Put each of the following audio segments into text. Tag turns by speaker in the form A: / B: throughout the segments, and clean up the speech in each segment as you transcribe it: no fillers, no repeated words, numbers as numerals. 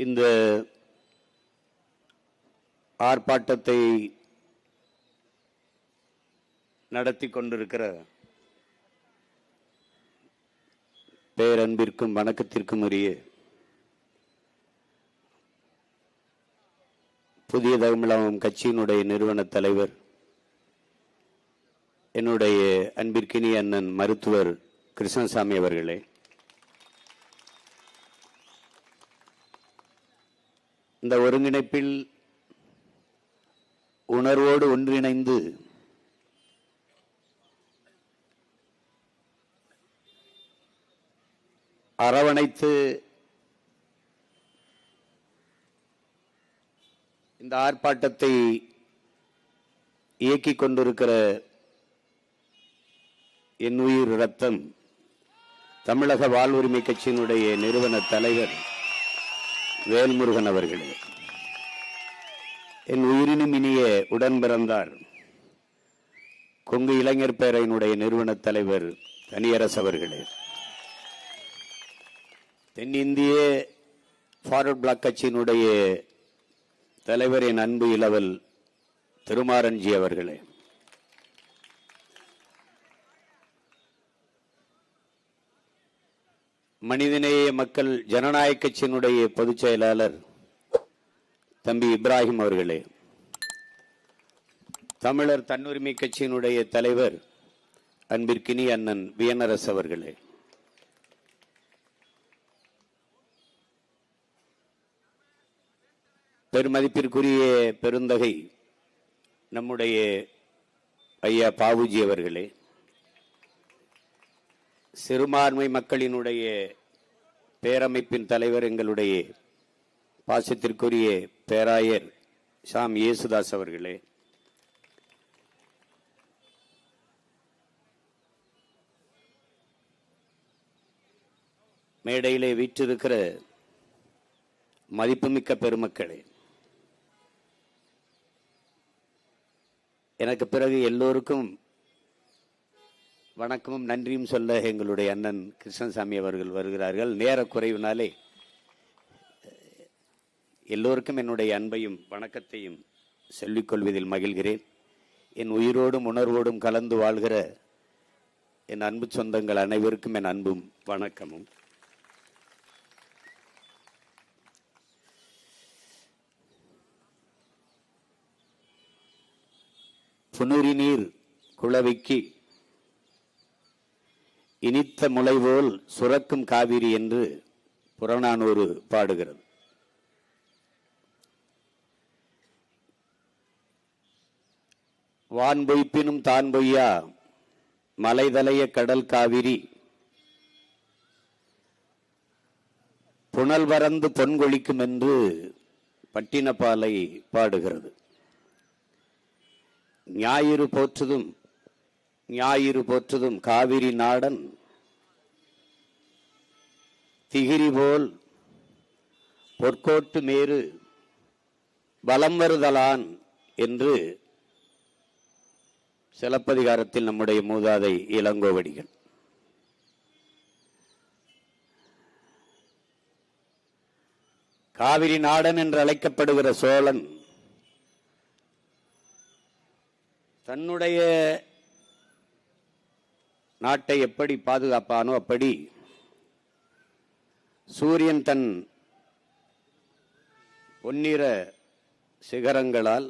A: இந்த ஆர்ப்பாட்டத்தை நடத்தி கொண்டிருக்கிற பேரன்பிற்கும் வணக்கத்திற்கும் உரிய புதிய தமிழகம் கட்சியினுடைய நிறுவன தலைவர், என்னுடைய அன்பிற்கினிய அண்ணன் மருத்துவர் கிருஷ்ணசாமி அவர்களே, இந்த ஒருங்கிணைப்பில் உணர்வோடு ஒன்றிணைந்து அரவணைத்து இந்த ஆர்ப்பாட்டத்தை இயக்கிக் கொண்டிருக்கிற என் உயிர் ரத்தம் தமிழக வாழ்வுரிமை கட்சியினுடைய நிறுவன தலைவர் வேல்முருகன் அவர்களே, என் உயிரினும் இனிய உடன் பிறந்தார் கொங்கு இளைஞர் பேரவையினுடைய நிறுவன தலைவர் தனியரசு அவர்களே, தென்னிந்திய ஃபார்வர்ட் பிளாக் கட்சியினுடைய தலைவர் என் அன்பு இளவல் திருமாரன்ஜி அவர்களே, மனிதநேய மக்கள் ஜனநாயக கட்சியினுடைய பொதுச் செயலாளர் தம்பி இப்ராஹிம் அவர்களே, தமிழர் தன்னுரிமை கட்சியினுடைய தலைவர் அன்பிற்கினி அண்ணன் வியனரசு அவர்களே, பெருமதிப்பிற்குரிய பெருந்தகை நம்முடைய ஐயா பாவுஜி அவர்களே, சிறுபான்மை மக்களினுடைய பேரமைப்பின் தலைவர் எங்களுடைய பாசத்திற்குரிய பேராயர் ஷாம் இயேசுதாஸ் அவர்களே, மேடையிலே வீற்றிருக்கிற மதிப்புமிக்க பெருமக்களே, எனக்கு பிறகு எல்லோருக்கும் வணக்கமும் நன்றியும் சொல்ல எங்களுடைய அண்ணன் கிருஷ்ணசாமி அவர்கள் வருகிறார்கள். நேர குறைவினாலே எல்லோருக்கும் என்னுடைய அன்பையும் வணக்கத்தையும் சொல்லிக்கொள்வதில் மகிழ்கிறேன். என் உயிரோடும் உணர்வோடும் கலந்து வாழ்கிற என் அன்பு சொந்தங்கள் அனைவருக்கும் என் அன்பும் வணக்கமும். புனுரி நீர் குளவிக்கு இனித்த முளைபோல் சுரக்கும் காவிரி என்று புறநானூறு பாடுகிறது. வான் பொய்ப்பினும் தான் பொய்யா மலைதலைய கடல் காவிரி புனல் பறந்து பொன்கொழிக்கும் என்று பட்டினப்பாலை பாடுகிறது. ஞாயிறு போற்றுதும் காவிரி நாடன் திகிரி போல் பொற்கோட்டு மேரு பலம் வருதலான் என்று சிலப்பதிகாரத்தில் நம்முடைய மூதாதை இளங்கோவடிகள். காவிரி நாடன் என்று அழைக்கப்படுகிற சோழன் தன்னுடைய நாட்டை எப்படி பாதுகாப்பானோ அப்படி சூரியன் தன் பொன்னிற சிகரங்களால்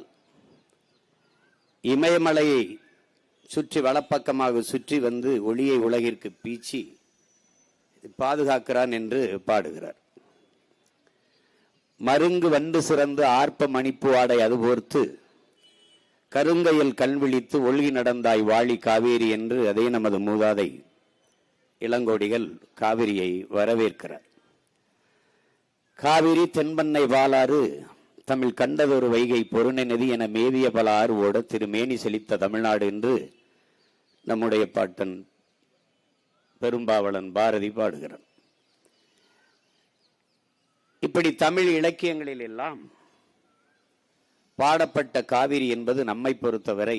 A: இமயமலையை சுற்றி வலப்பக்கமாக சுற்றி வந்து ஒளியை உலகிற்கு பீச்சி பாதுகாக்கிறான் என்று பாடுகிறார். மருங்கு வண்டு சிறந்து ஆர்ப்ப மணிப்பு ஆடை அதுபோர்த்து கருங்கையில் கண் விழித்து ஒழுகி நடந்தாய் வாழி காவேரி என்று அதே நமது மூதாதை இளங்கோடிகள் காவிரியை வரவேற்கிறார். காவிரி தென்பண்ணை வாளாறு தமிழ் கண்டதொரு வைகை பொருணை நதி என மேவிய பல ஆறுவோட திருமேனி செழித்த தமிழ்நாடு என்று நம்முடைய பாட்டன் பெரும்பாவளன் பாரதி பாடுகிறார். இப்படி தமிழ் இலக்கியங்களில் எல்லாம் பாடப்பட்ட காவிரி என்பது நம்மை பொறுத்தவரை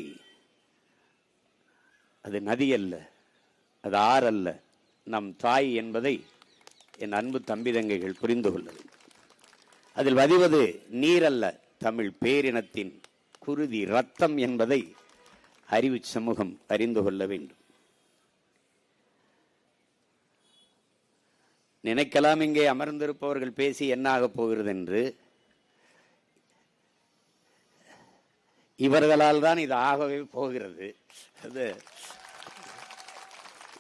A: அது நதி அல்ல, அது ஆறு அல்ல, நம் தாய் என்பதை என் அன்பு தம்பி தங்கைகள் புரிந்து கொள்ள வேண்டும். அதில் வதிவது நீர் அல்ல, தமிழ் பேரினத்தின் குருதி ரத்தம் என்பதை அறிவு சமூகம் அறிந்து கொள்ள வேண்டும். நினைக்கலாம் இங்கே அமர்ந்திருப்பவர்கள் பேசி என்ன ஆகப் போகிறது என்று. இவர்களால் தான் இது ஆகவே போகிறது. அது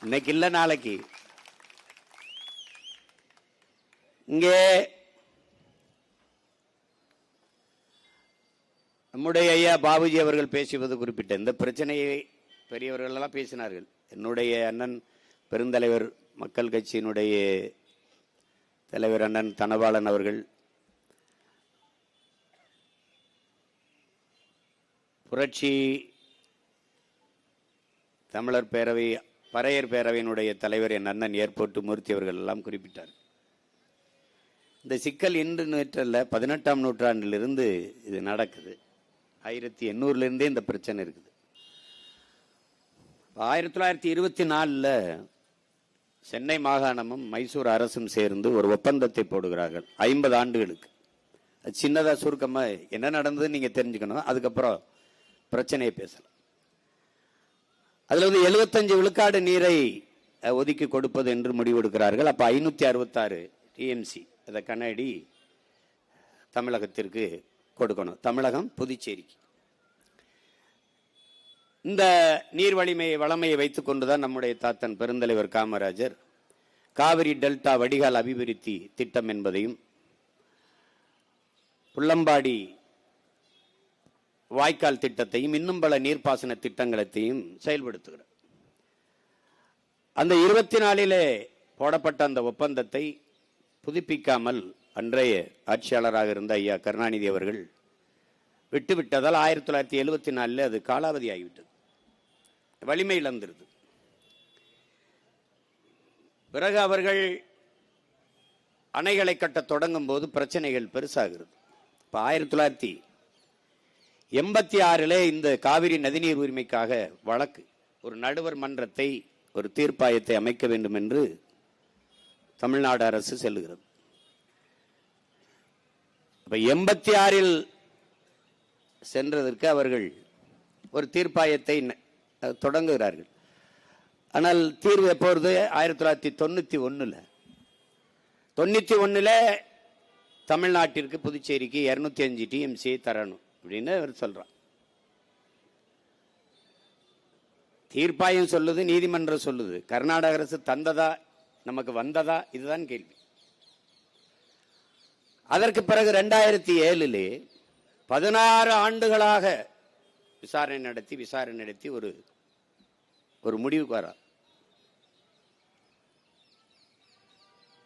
A: இன்னைக்கு இல்ல நாளைக்கு. இங்கே நம்முடைய ஐயா பாபுஜி அவர்கள் பேசுவது குறிப்பிட்ட இந்த பிரச்சனையை பெரியவர்கள் எல்லாம் பேசினார்கள். என்னுடைய அண்ணன் பெருந்தலைவர் மக்கள் கட்சியினுடைய தலைவர் அண்ணன் தனபாலன் அவர்கள், புரட்சி தமிழர் பேரவை பறையர் பேரவையினுடைய தலைவர் என் அண்ணன் ஏர்போர்ட் மூர்த்தி அவர்கள் எல்லாம் குறிப்பிட்டார். இந்த சிக்கல் இன்று நேற்றல்ல, 18ஆம் நூற்றாண்டிலிருந்து இது நடக்குது. 1800 இந்த பிரச்சனை இருக்குது. 1924 சென்னை மாகாணமும் மைசூர் அரசும் சேர்ந்து ஒரு ஒப்பந்தத்தை போடுகிறார்கள் 50 ஆண்டுகளுக்கு. சின்னதா சுருக்கமா என்ன நடந்தது நீங்க தெரிஞ்சுக்கணும், அதுக்கப்புறம் பிரச்சனையை பேசலாம். அதுல 75 விழுக்காடு நீரை ஒதுக்கி கொடுப்பது என்று முடிவெடுக்கிறார்கள். அப்ப 566 டிஎம்சி அதை கண்ணாடி தமிழகத்திற்கு கொடுக்கணும், தமிழகம் புதுச்சேரிக்கு. இந்த நீர் வளமையை வைத்துக் கொண்டுதான் நம்முடைய தாத்தன் பெருந்தலைவர் காமராஜர் காவிரி டெல்டா வடிகால் அபிவிருத்தி திட்டம் என்பதையும் புள்ளம்பாடி வாய்க்கால் திட்டத்தையும் இன்னும் பல நீர்ப்பாசன திட்டங்களையும் செயல்படுத்துகிறார். அந்த 24 போடப்பட்ட அந்த ஒப்பந்தத்தை புதுப்பிக்காமல் அன்றைய ஆட்சியாளராக இருந்த ஐயா கருணாநிதி அவர்கள் விட்டுவிட்டதால் 1974 அது காலாவதி ஆகிவிட்டது, வலிமை இழந்திருது. பிறகு அவர்கள் அணைகளை கட்ட தொடங்கும் போது பிரச்சனைகள் பெருசாகிறது. இப்ப 1986 இந்த காவிரி நதிநீர் உரிமைக்காக வழக்கு, ஒரு நடுவர் மன்றத்தை, ஒரு தீர்ப்பாயத்தை அமைக்க வேண்டும் என்று தமிழ்நாடு அரசு செல்லுகிறது. அப்ப 86 சென்றதற்கு அவர்கள் ஒரு தீர்ப்பாயத்தை தொடங்குகிறார்கள். ஆனால் தீர்வு எப்பொழுது? 1991 தமிழ்நாட்டிற்கு புதுச்சேரிக்கு 205 டிஎம்சி தரணும் அப்படின்னு அவர் சொல்றார். தீர்ப்பாயம் சொல்லுது, நீதிமன்றம் சொல்லுது. கர்நாடக அரசு தந்ததா நமக்கு வந்ததா? இதுதான் கேள்வி. அதற்கு பிறகு 2007 16 ஆண்டுகளாக விசாரணை நடத்தி ஒரு முடிவுக்கு வர.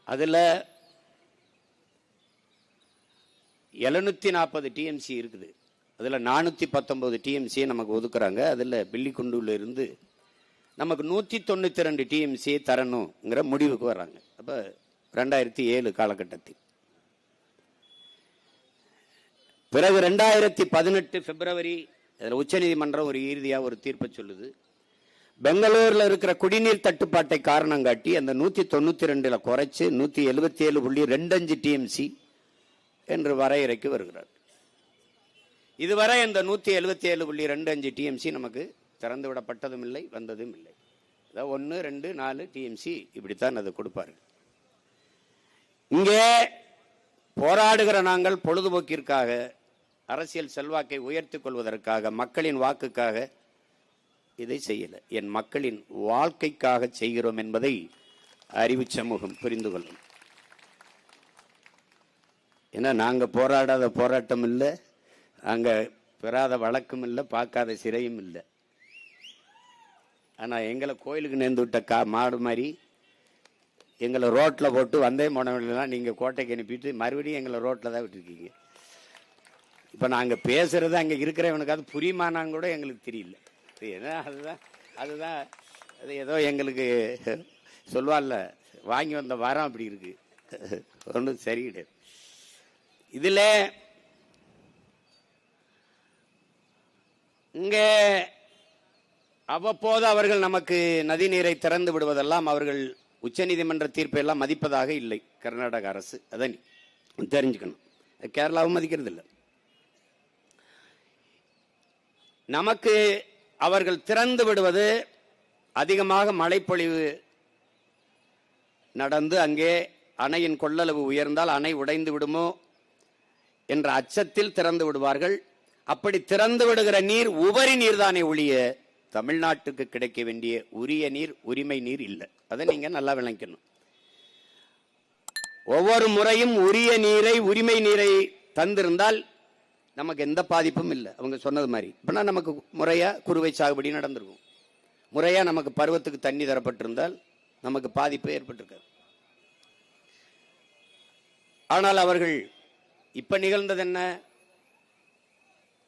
A: அதுல 740 டிஎம்சி இருக்குது. அதுல 419 டிஎம்சி நமக்கு ஒதுக்குறாங்க. அதுல பில்லிக்குண்டுல இருந்து நமக்கு 192 டிஎம்சி தரணுங்கிற முடிவுக்கு வர்றாங்க. அப்ப 2007 காலகட்டத்தில். பிறகு 2018 பிப்ரவரி உச்சநீதிமன்றம் ஒரு இறுதியா ஒரு தீர்ப்பை சொல்லுது. பெங்களூர்ல இருக்கிற குடிநீர் தட்டுப்பாட்டை காரணம் காட்டி அந்த 192 குறைச்சு 177.25 டிஎம்சி என்று வரையறைக்கு வருகிறார். இதுவரை இந்த 177.25 டிஎம்சி நமக்கு திறந்து விடப்பட்டதும் இல்லை, வந்ததும் இல்லை. 1, 2, 4 டிஎம்சி இப்படித்தான் அது கொடுப்பார்கள். இங்கே போராடுகிற நாங்கள் பொழுதுபோக்கிற்காக, அரசியல் செல்வாக்கை உயர்த்திக் கொள்வதற்காக, மக்களின் வாக்குக்காக இதை செய்யல. என் மக்களின் வாழ்க்கைக்காக செய்கிறோம் என்பதை அறிவு சமூகம் புரிந்து கொள்ளும். ஏன்னா நாங்க போராடாத போராட்டம் இல்லை, நாங்க பெறாத வழக்கும் இல்லை, பார்க்காத சிறையும் இல்லை. ஆனா எங்களை கோயிலுக்கு நேர்ந்து விட்ட மாடு மாதிரி எங்களை ரோட்ல போட்டு வந்தே போனவங்களெல்லாம் நீங்க கோட்டைக்கு அனுப்பிட்டு மறுபடியும் எங்களை ரோட்ல தான் விட்டுருக்கீங்க. இப்ப நாங்க பேசுறது அங்க இருக்கிறவனுக்கு அது புரியுமானாங்க கூட எங்களுக்கு தெரியல. அதுதான் அது ஏதோ எங்களுக்கு சொல்வார்ல, வாங்கி வந்த வாரம் அப்படி இருக்கு, ஒன்றும் சரி கிடையாது. இதுல இங்கே அவ்வப்போது அவர்கள் நமக்கு நதிநீரை திறந்து விடுவதெல்லாம் அவர்கள் உச்சநீதிமன்ற தீர்ப்பை எல்லாம் மதிப்பதாக இல்லை கர்நாடக அரசு. அதை தெரிஞ்சுக்கணும். கேரளாவும் மதிக்கிறது இல்லை. நமக்கு அவர்கள் திறந்து விடுவது அதிகமாக மழைப்பொழிவு நடந்து அங்கே அணையின் கொள்ளளவு உயர்ந்தால் அணை உடைந்து விடுமோ என்ற அச்சத்தில் திறந்து விடுவார்கள். அப்படி திறந்து விடுகிற நீர் உபரி நீர் தானே ஒழிய தமிழ்நாட்டுக்கு கிடைக்க வேண்டிய உரிய நீர், உரிமை நீர் இல்லை. அதை நீங்க நல்லா விளங்கணும். ஒவ்வொரு முறையும் உரிய நீரை, உரிமை நீரை தந்திருந்தால் நமக்கு எந்த பாதிப்பும் இல்லை. அவங்க சொன்னது மாதிரி இப்பனா நமக்கு முறையா குறுவை சாகுபடி நடந்திருக்கும். முறையா நமக்கு பருவத்துக்கு தண்ணி தரப்பட்டிருந்தால் நமக்கு பாதிப்பு ஏற்பட்டிருக்காது. ஆனால் அவர்கள் இப்ப நிகழ்ந்தது என்ன?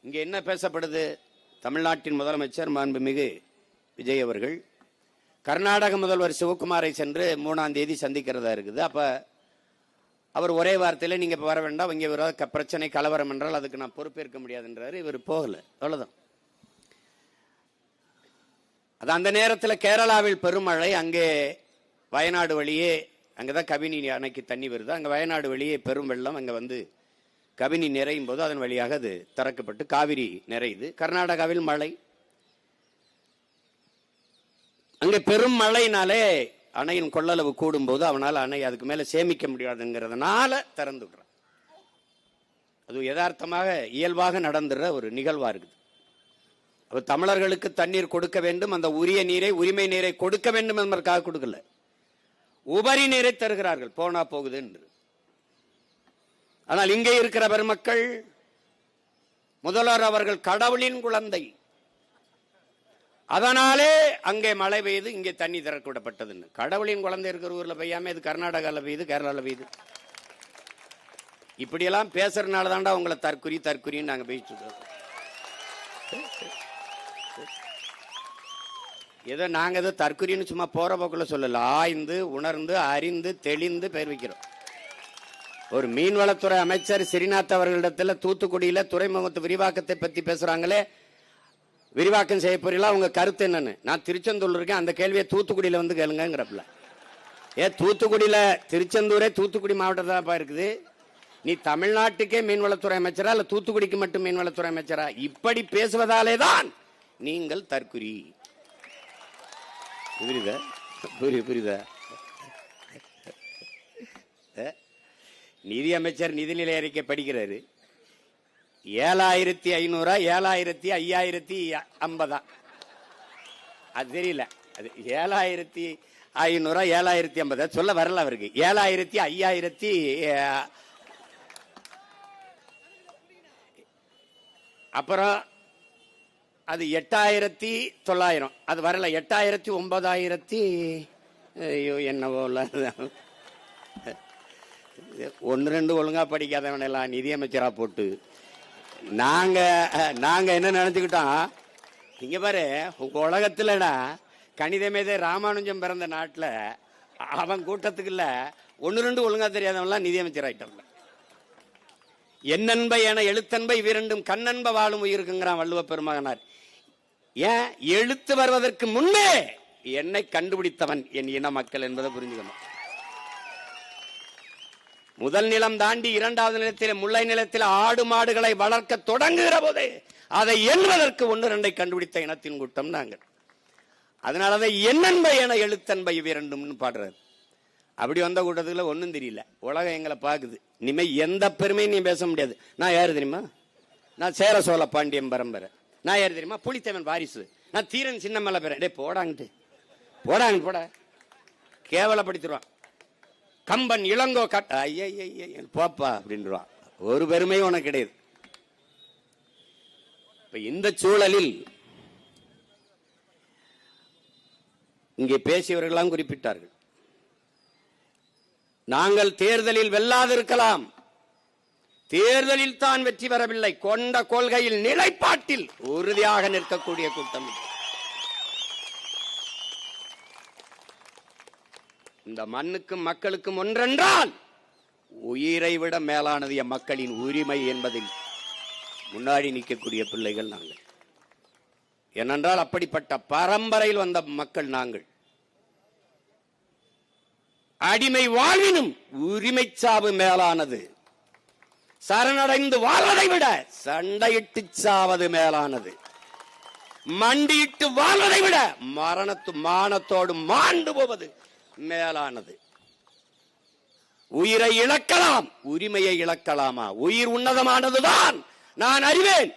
A: இங்க என்ன பேசப்படுது? தமிழ்நாட்டின் முதலமைச்சர் மாண்புமிகு விஜய் அவர்கள் கர்நாடக முதல்வர் சிவகுமாரை சென்று 3ஆம் தேதி சந்திக்கிறதா இருக்குது. அப்ப அவர் ஒரே வார்த்தையில நீங்க வர வேண்டாம், இங்க பிரச்சனை கலவரம் என்றால் அதுக்கு நான் பொறுப்பேற்க முடியாதுன்றாரு. இவர் போகல, அவ்வளவுதான். அது அந்த நேரத்தில் கேரளாவில் பெருமழை, அங்கே வயநாடு வழியே, அங்கதான் கபினி அணைக்கு தண்ணி வருது, அங்க வயநாடு வழியே பெரும் வெள்ளம், அங்க வந்து கபினி நிறையும் போது அதன் வழியாக அது திறக்கப்பட்டு காவிரி நிறையுது. கர்நாடகாவில் மழை, அங்கே பெரும் மழையினாலே அணையின் கொள்ளளவு கூடும் போது அவனால் அணை அதுக்கு மேல சேமிக்க முடியாதுங்கிறதுனால திறந்து விடுறான். அது யதார்த்தமாக இயல்பாக நடந்துற ஒரு நிகழ்வா இருக்குது. அப்ப தமிழர்களுக்கு தண்ணீர் கொடுக்க வேண்டும், அந்த உரிய நீரை, உரிமை நீரை கொடுக்க வேண்டும் என்பதற்காக கொடுக்கல, உபரி நீரை தருகிறார்கள் போனா போகுது என்று. ஆனால் இங்கே இருக்கிற பெருமக்கள், முதல்வர் அவர்கள் கடவுளின் குழந்தை, அதனாலே அங்கே மழை பெய்யுது, இங்கே தண்ணி திறக்க விடப்பட்டதுன்னு. கடவுளின் குழந்தை இருக்கிற ஊர்ல பெய்யாம இது கர்நாடகாவில் பெய்யுது, கேரளாவில் பெய்யுது. இப்படியெல்லாம் பேசுறதுனால தாண்டா உங்களை தற்குறின்னு நாங்க பேசிட்டு இருக்கோம். ஏதோ நாங்க ஏதோ தற்குறின்னு சும்மா போற போக்குள்ள சொல்லல, ஆய்ந்து உணர்ந்து அறிந்து தெளிந்து பெயர் வைக்கிறோம். ஒரு மீன்வளத்துறை அமைச்சர் ஸ்ரீநாத் அவர்களிடத்துல தூத்துக்குடியில துறைமுகத்து விரிவாக்கத்தை பத்தி பேசுறாங்களே, விரிவாக்கம் செய்ய போறீங்களா, உங்க கருத்து என்னன்னு? நான் திருச்செந்தூர் இருக்கேன், அந்த கேள்வியை தூத்துக்குடியில வந்து கேளுங்கிறப்பல. தூத்துக்குடியில, திருச்செந்தூரே தூத்துக்குடி மாவட்டத்தில் இருக்குது, நீ தமிழ்நாட்டுக்கே மீன்வளத்துறை அமைச்சரா இல்ல தூத்துக்குடிக்கு மட்டும் மீன்வளத்துறை அமைச்சரா? இப்படி பேசுவதாலே தான் நீங்கள் தற்குறி. புரியுதா? புரியுதா? நிதி அமைச்சர் நிதிநிலை அறிக்கை படிக்கிறாரு, 7500 7550 அது தெரியல, அது 7500 7050 சொல்ல வரல அவருக்கு. 7500 அப்புறம் அது 8900 அது வரல, 8000 9000 என்னவோ. 1-2 ஒழுங்கா படிக்காதவன் எல்லாம் நிதியமைச்சரா போட்டு நாங்க என்ன நினைச்சுக்கிட்டோம், இங்க பாரு உங்க உலகத்துலடா கணிதமேதை ராமானுஜம் பிறந்த நாட்டுல அவன் கூட்டத்துக்கு இல்ல 1-2 ஒழுங்கா தெரியாதவன்லாம் நிதியமைச்சர் ஆயிட்டான். என்னன்ப என எழுத்தன்பை இவ்விரண்டும் கண்ணன்ப வாழும் உயிருக்குங்கிறான் வள்ளுவ பெருமகனார். ஏன்? எழுத்து வருவதற்கு முன்னே என்னை கண்டுபிடித்தவன் என் இன மக்கள் என்பதை புரிஞ்சுக்கணும். முதல் நிலம் தாண்டி 2வது நிலத்தில், முல்லை நிலத்தில் ஆடு மாடுகளை வளர்க்க தொடங்குகிற போது அதை எண்ணுவதற்கு 1-2 கண்டுபிடித்த இனத்தின் கூட்டம் நாங்கள். அதனால அதை என்னன்பை என எழுத்தன்பை இவ்விரண்டும்னு பாடுறாரு. அப்படி வந்த கூட்டத்துல ஒன்னும் தெரியல, உலகம் எங்களை பாக்குது. இனிமே எந்த பெருமையும் நீ பேச முடியாது. நான் யாரு தெரியுமா? நான் சேர சோழ பாண்டியன் பரம்பரை. நான் யாரு தெரியுமா? புலித்தேவன் வாரிசு. நான் தீரன் சின்ன மேல பேரன். டே போடாங்கிட்டு போட கேவலப்படுத்திடுவான். கம்பன் இளங்கோ போப்பா அப்படின்றான். ஒரு பெருமையும் உனக்கு கிடையாது. இப்ப இந்த சூழலில் இங்கே பேசியவர்களாம் குறிப்பிட்டார்கள், நாங்கள் தேர்தலில் வெல்லாதிருக்கலாம், தேர்தலில் தான் வெற்றி பெறவில்லை, கொண்ட கொள்கையில் நிலைப்பாட்டில் உறுதியாக நிற்கக்கூடிய கூட்டம். இந்த மண்ணுக்கும் மக்களுக்கும் ஒன்றென்றால் உயிரை விட மேலானது என் மக்களின் உரிமை என்பதில் முன்னாடி நிற்கக்கூடிய பிள்ளைகள் நாங்கள். ஏனென்றால் அப்படிப்பட்ட பரம்பரையில் வந்த மக்கள் நாங்கள். அடிமை வாழ்வினும் உரிமை சாவு மேலானது.
B: சரணடைந்து வாழ்வதை விட சண்டையிட்டு சாவது மேலானது. மண்டியிட்டு வாழ்வதை விட மானத்தோடு மாண்டு போவது மேலானது. உயிரை இழக்கலாம், உரிமையை இழக்கலாமா? உயிர் உன்னதமானதுதான், நான் அறிவேன்.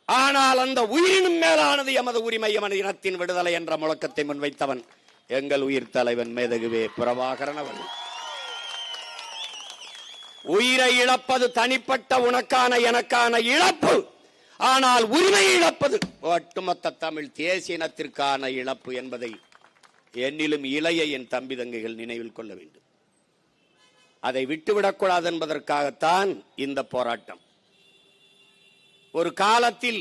B: ஆனால் அந்த உயிரினும் மேலானது எமது உரிமை, எமது இனத்தின் விடுதலை என்ற முழக்கத்தை முன்வைத்தவன் எங்கள் உயிர் தலைவன் மேதகுவே பிரபாகரன் அவர்கள். உயிரை இழப்பது தனிப்பட்ட உனக்கான எனக்கான இழப்பு. ஆனால் உரிமையை இழப்பது ஒட்டுமொத்த தமிழ் தேசிய இனத்திற்கான இழப்பு என்பதை என்னிலும் இளைய என் தம்பி தங்கைகள் நினைவில் கொள்ள வேண்டும். அதை விட்டுவிடக்கூடாது என்பதற்காகத்தான் இந்த போராட்டம். ஒரு காலத்தில்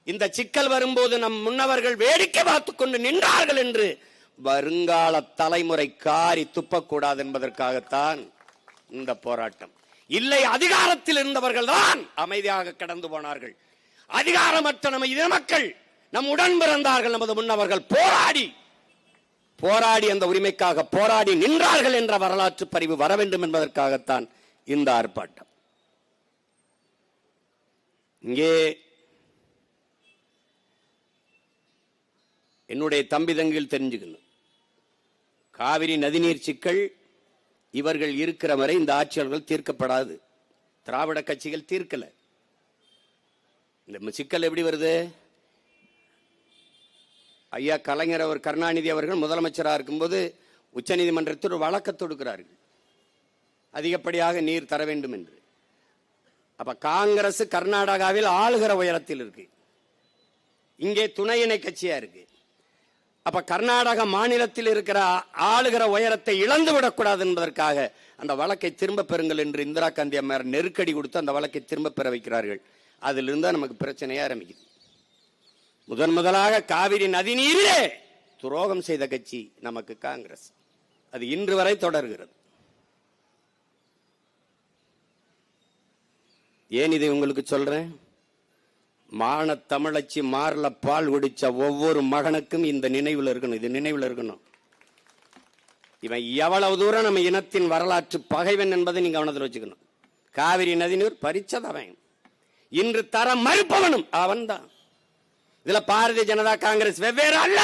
B: இந்த சிக்கல் வரும்போது நம் முன்னவர்கள் வேடிக்கை பார்த்துக் கொண்டு நின்றார்கள் என்று வருங்கால தலைமுறை காரி துப்பக்கூடாது என்பதற்காகத்தான் இந்த போராட்டம். இல்லை, அதிகாரத்தில் இருந்தவர்கள் தான் அமைதியாக கடந்து போனார்கள். அதிகாரமற்ற நம்ம இன மக்கள், நம் உடன் பிறந்தார்கள், நமது முன்னவர்கள் போராடி அந்த உரிமைக்காக போராடி நின்றார்கள் என்ற வரலாற்று பதிவு வர வேண்டும் என்பதற்காகத்தான் இந்த ஆர்ப்பாட்டம். இங்கே என்னுடைய தம்பி தங்கில் தெரிஞ்சுக்கணும், காவிரி நதிநீர் சிக்கல் இவர்கள் இருக்கிற வரை இந்த ஆட்சியாளர்கள் தீர்க்கப்படாது. திராவிட கட்சிகள் தீர்க்கல. இந்த சிக்கல் எப்படி வருது? ஐயா கலைஞர் அவர் கருணாநிதி அவர்கள் முதலமைச்சராக இருக்கும்போது உச்சநீதிமன்றத்தில் ஒரு வழக்கு தொடுக்கிறார்கள், அதிகப்படியாக நீர் தர வேண்டும் என்று. அப்ப காங்கிரஸ் கர்நாடகாவில் ஆளுகிற உயரத்தில் இருக்கு, இங்கே துணை இணை கட்சியா இருக்கு. அப்ப கர்நாடக மாநிலத்தில் இருக்கிற ஆளுகிற உயரத்தை இழந்து விடக்கூடாது என்பதற்காக அந்த வழக்கை திரும்ப பெறுங்கள் என்று இந்திரா காந்தி அம்மையார் நெருக்கடி கொடுத்து அந்த வழக்கை திரும்ப பெற வைக்கிறார்கள். அதிலிருந்து நமக்கு பிரச்சனையே ஆரம்பிக்குது. முதலாக காவிரி நதிநீரிலே துரோகம் செய்த கட்சி நமக்கு காங்கிரஸ். அது இன்று வரை தொடர்கிறது. ஏன் இதை உங்களுக்கு சொல்றேன்? மான தமிழச்சி மாறல பால் குடிச்ச ஒவ்வொரு மகனுக்கும் இந்த நினைவில் இருக்கணும், இது நினைவில் இருக்கணும். இவன் எவ்வளவு தூரம் நம்ம இனத்தின் வரலாற்று பகைவன் என்பதை நீங்க கவனத்தில் வச்சுக்கணும். காவிரி நதிநீர் பறிச்சதவன், இன்று தர மறுப்பவனும் அவன்தான். இதுல பாரதிய ஜனதா காங்கிரஸ் வெவ்வேறு அல்ல.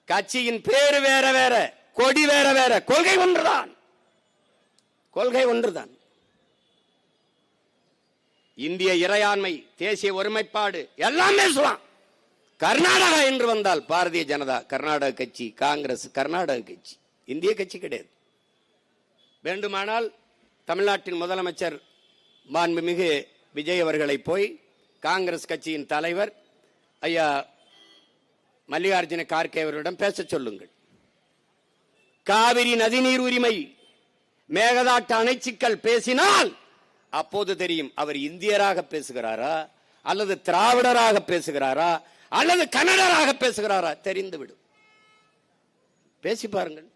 B: கட்சியின் பேரு வேற வேற, கொடி வேற வேற, கொள்கை ஒன்றுதான். கொள்கை ஒன்றுதான். இந்திய இறையாண்மை, தேசிய ஒருமைப்பாடு எல்லாம் பேசலாம். கர்நாடகா என்று வந்தால் பாரதிய ஜனதா கர்நாடக கட்சி, காங்கிரஸ் கர்நாடக கட்சி, இந்திய கட்சி கிடையாது. வேண்டுமானால் தமிழ்நாட்டின் முதலமைச்சர் மாண்புமிகு விஜய் அவர்களை போய் காங்கிரஸ் கட்சியின் தலைவர் ஐயா மல்லிகார்ஜுன கார்கே அவர்களிடம் பேச சொல்லுங்கள். காவிரி நதிநீர் உரிமை, மேகதாட்டு அணை சிக்கல் பேசினால் அப்போது தெரியும் அவர் இந்தியராக பேசுகிறாரா அல்லது திராவிடராக பேசுகிறாரா அல்லது கன்னடராக பேசுகிறாரா தெரிந்துவிடும். பேசி பாருங்கள்.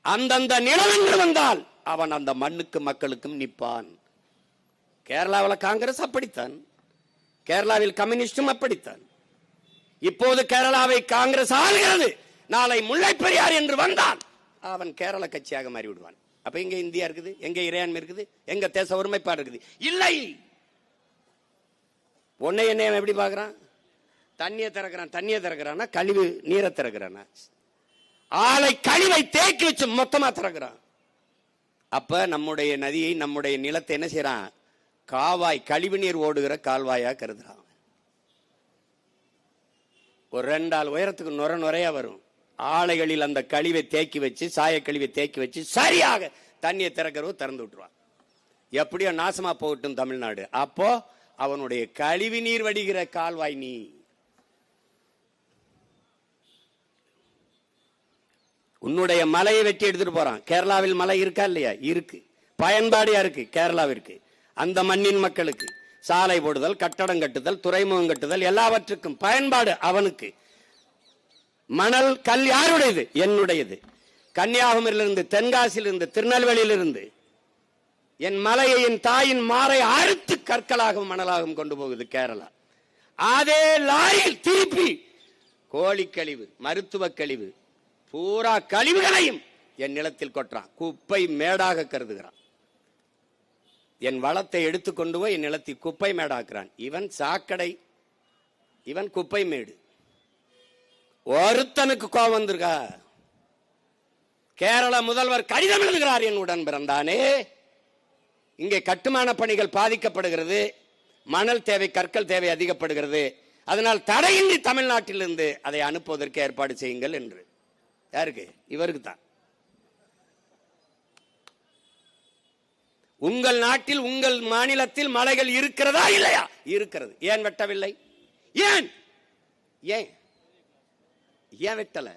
B: அந்தந்த நிலம் என்று வந்தால் அவன் அந்த மண்ணுக்கு மக்களுக்கும் நிற்பான். கேரளாவில் காங்கிரஸ் அப்படித்தான், கேரளாவில் கம்யூனிஸ்டும் அப்படித்தான். இப்போது கேரளாவை காங்கிரஸ் ஆளுகிறது. நாளை முல்லை பெரியார் என்று வந்தான் அவன் கேரள கட்சியாக மாறிவிடுவான். அப்ப எங்க இந்தியா இருக்குது, எங்க இறையாண்மை இருக்குது, எங்க தேச ஒருமைப்பாடு இருக்குது? இல்லை. உன்னை என்ன எப்படி பாக்குறான்? தண்ணியை திறக்கிறான், கழிவு நீரை திறக்கிறானா? ஆலை கழிவை தேக்கி வச்சு மொத்தமா திறக்கிறான். அப்ப நம்முடைய நதியை, நம்முடைய நிலத்தை என்ன செய்யறான்? காவாய், கழிவு நீர் ஓடுகிற கால்வாயா கருதுறான். ஒரு 2 ஆள் உயரத்துக்கு நுரையா வரும். ஆலைகளில் அந்த கழிவை தேக்கி வச்சு, சாய கழிவை தேக்கி வச்சு சரியாக தண்ணியை திறக்கிறவங்க திறந்து விட்டுருவான். எப்படியோ நாசமா போகட்டும் தமிழ்நாடு. அப்போ அவனுடைய கழிவு நீர் வடிகிற கால்வாய் நீ. உன்னுடைய மலையை வெட்டி எடுத்துட்டு போறான். கேரளாவில் மலை இருக்கா இல்லையா? இருக்கு. பயன்பாடு யாருக்கு? கேரளாவிற்கு. அந்த மண்ணின் மக்களுக்கு சாலை போடுதல், கட்டடம் கட்டுதல், துறைமுகம் கட்டுதல், எல்லாவற்றுக்கும் பயன்பாடு அவனுக்கு. மணல் கல் யாருடையது? என்னுடையது. கன்னியாகுமரியிலிருந்து, தென்காசியிலிருந்து, திருநெல்வேலியிலிருந்து என் மலையை, என் தாயின் மாறை அறுத்து கற்களாகவும் மணலாகவும் கொண்டு போகுது கேரளா. அதே லாரியில் திருப்பி கோழி கழிவு, மருத்துவ கழிவு, பூரா கழிவுகளையும் என் நிலத்தில் கொட்டுறான், குப்பை மேடாக கருதுகிறான். என் வளத்தை எடுத்துக்கொண்டு போய் என் நிலத்தில் குப்பை மேடாக்குறான். இவன் சாக்கடை, இவன் குப்பை மேடு. ஒருத்தனுக்கு கோபம் வந்திருக்கா? கேரள முதல்வர் கடிதம் எழுதுகிறார், என் உடன் பிறந்தானே, இங்கே கட்டுமான பணிகள் பாதிக்கப்படுகிறது, மணல் தேவை, கற்கள் தேவை அதிகப்படுகிறது, அதனால் தடையின்றி தமிழ்நாட்டிலிருந்து அதை அனுப்புவதற்கு ஏற்பாடு செய்யுங்கள் என்று. யாருக்கு? இவருக்கு தான். உங்கள் நாட்டில், உங்கள் மாநிலத்தில் மலைகள் இருக்கிறதா இல்லையா? இருக்கிறது. ஏன் வெட்டவில்லை? ஏன் ஏன் ஏன் வெட்டல?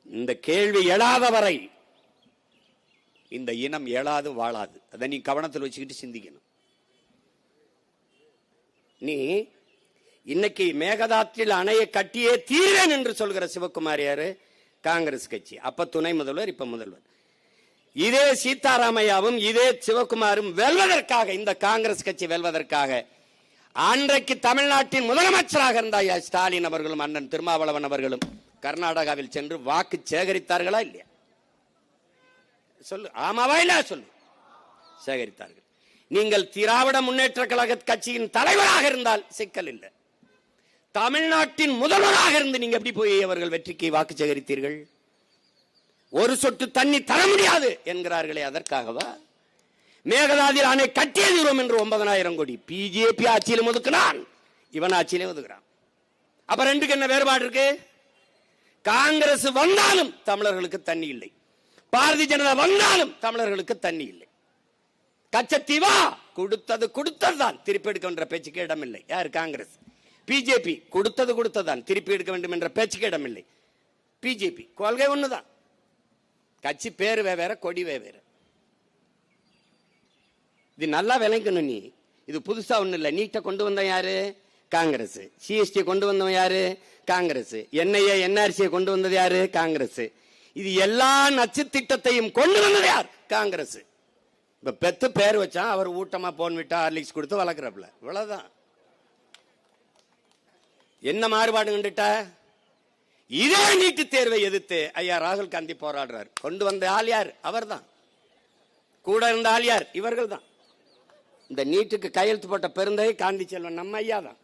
B: இந்த கேள்வி எழாத வரை இந்த இனம் எழாது வாழாது. அதை நீ கவனத்தில் வச்சுக்கிட்டு சிந்திக்கணும். நீ இன்னைக்கு மேகதாற்றில் அணையை கட்டியே தீர்வேன் என்று சொல்கிற சிவகுமார் யாரு? காங்கிரஸ் கட்சி. அப்ப துணை முதல்வர், இப்ப முதல்வர். இதே சீதாராமையாவும் இதே சிவகுமாரும் வெல்வதற்காக, இந்த காங்கிரஸ் கட்சி வெல்வதற்காக அன்றைக்கு தமிழ்நாட்டின் முதலமைச்சராக இருந்த ஸ்டாலின் அவர்களும் அண்ணன் திருமாவளவன் அவர்களும் கர்நாடகாவில் சென்று வாக்கு சேகரித்தார்களா இல்லையா? சொல்லு, ஆமாவா இல்ல? சொல்லு. சேகரித்தார்கள். நீங்கள் திராவிட முன்னேற்ற கழக கட்சியின் தலைவராக இருந்தால் சிக்கல் இல்லை. தமிழ்நாட்டின் முதல்வராக இருந்து நீங்க எப்படி போய் அவர்கள் வெற்றிக்கு வாக்கு சேகரித்தீர்கள்? ஒரு சொட்டு தண்ணி தர முடியாது என்கிறார்களே, அதற்காகவா? மேகதாதில் அணை கட்டியதுறோம் என்று 9,000 கோடி பிஜேபி ஆட்சியிலும் ஒதுக்கினான், இவன் ஆட்சியிலும் ஒதுக்குறான். அப்ப ரெண்டுக்கு என்ன வேறுபாடு இருக்கு? காங்கிரஸ் வந்தாலும் தமிழர்களுக்கு தண்ணி இல்லை, பாரதிய ஜனதா வந்தாலும் தமிழர்களுக்கு தண்ணி இல்லை. கச்சத்தீவா கொடுத்தது கொடுத்ததுதான், திருப்பி எடுக்க என்ற பேச்சுக்கு இடமில்லை. யார்? காங்கிரஸ். பிஜேபி கொடுத்தது கொடுத்ததான், திருப்பி எடுக்க வேண்டும் என்ற பேச்சுக்கு இடமில்லை. பிஜேபி கொள்கை ஒண்ணுதான், கட்சி பேரு வேற, கொடி வேற. இது நல்லா விளங்கணும். நீ இது புதுசா ஒண்ணு இல்ல. நீட்டை கொண்டு வந்த யாரு? காங்கிரஸ். சிஎஸ்டி கொண்டு வந்தவன் யாரு? காங்கிரஸ். என்ஐஏ என்ஆர்சியை கொண்டு வந்தது யாரு? காங்கிரஸ். இது எல்லா நச்சு திட்டத்தையும் கொண்டு வந்தது யார்? காங்கிரஸ். இப்ப பெத்து பேர் வச்சான், அவர் ஊட்டமா போன் விட்டா ஹார்லிக்ஸ் கொடுத்து வளர்க்குறப்பல, இவ்வளவுதான். என்ன மாறுபாடு கண்டுட்டா? இதே நீட்டு தேர்வை எதிர்த்து ஐயா ராகுல் காந்தி போராடுறார். கொண்டு வந்த ஆள் யார்? அவர் தான். கூட இருந்த ஆள் யார்? இவர்கள் தான். இந்த நீட்டுக்கு கையெழுத்து போட்ட பெருந்தகை காந்தி செல்வன் நம்ம ஐயா தான்.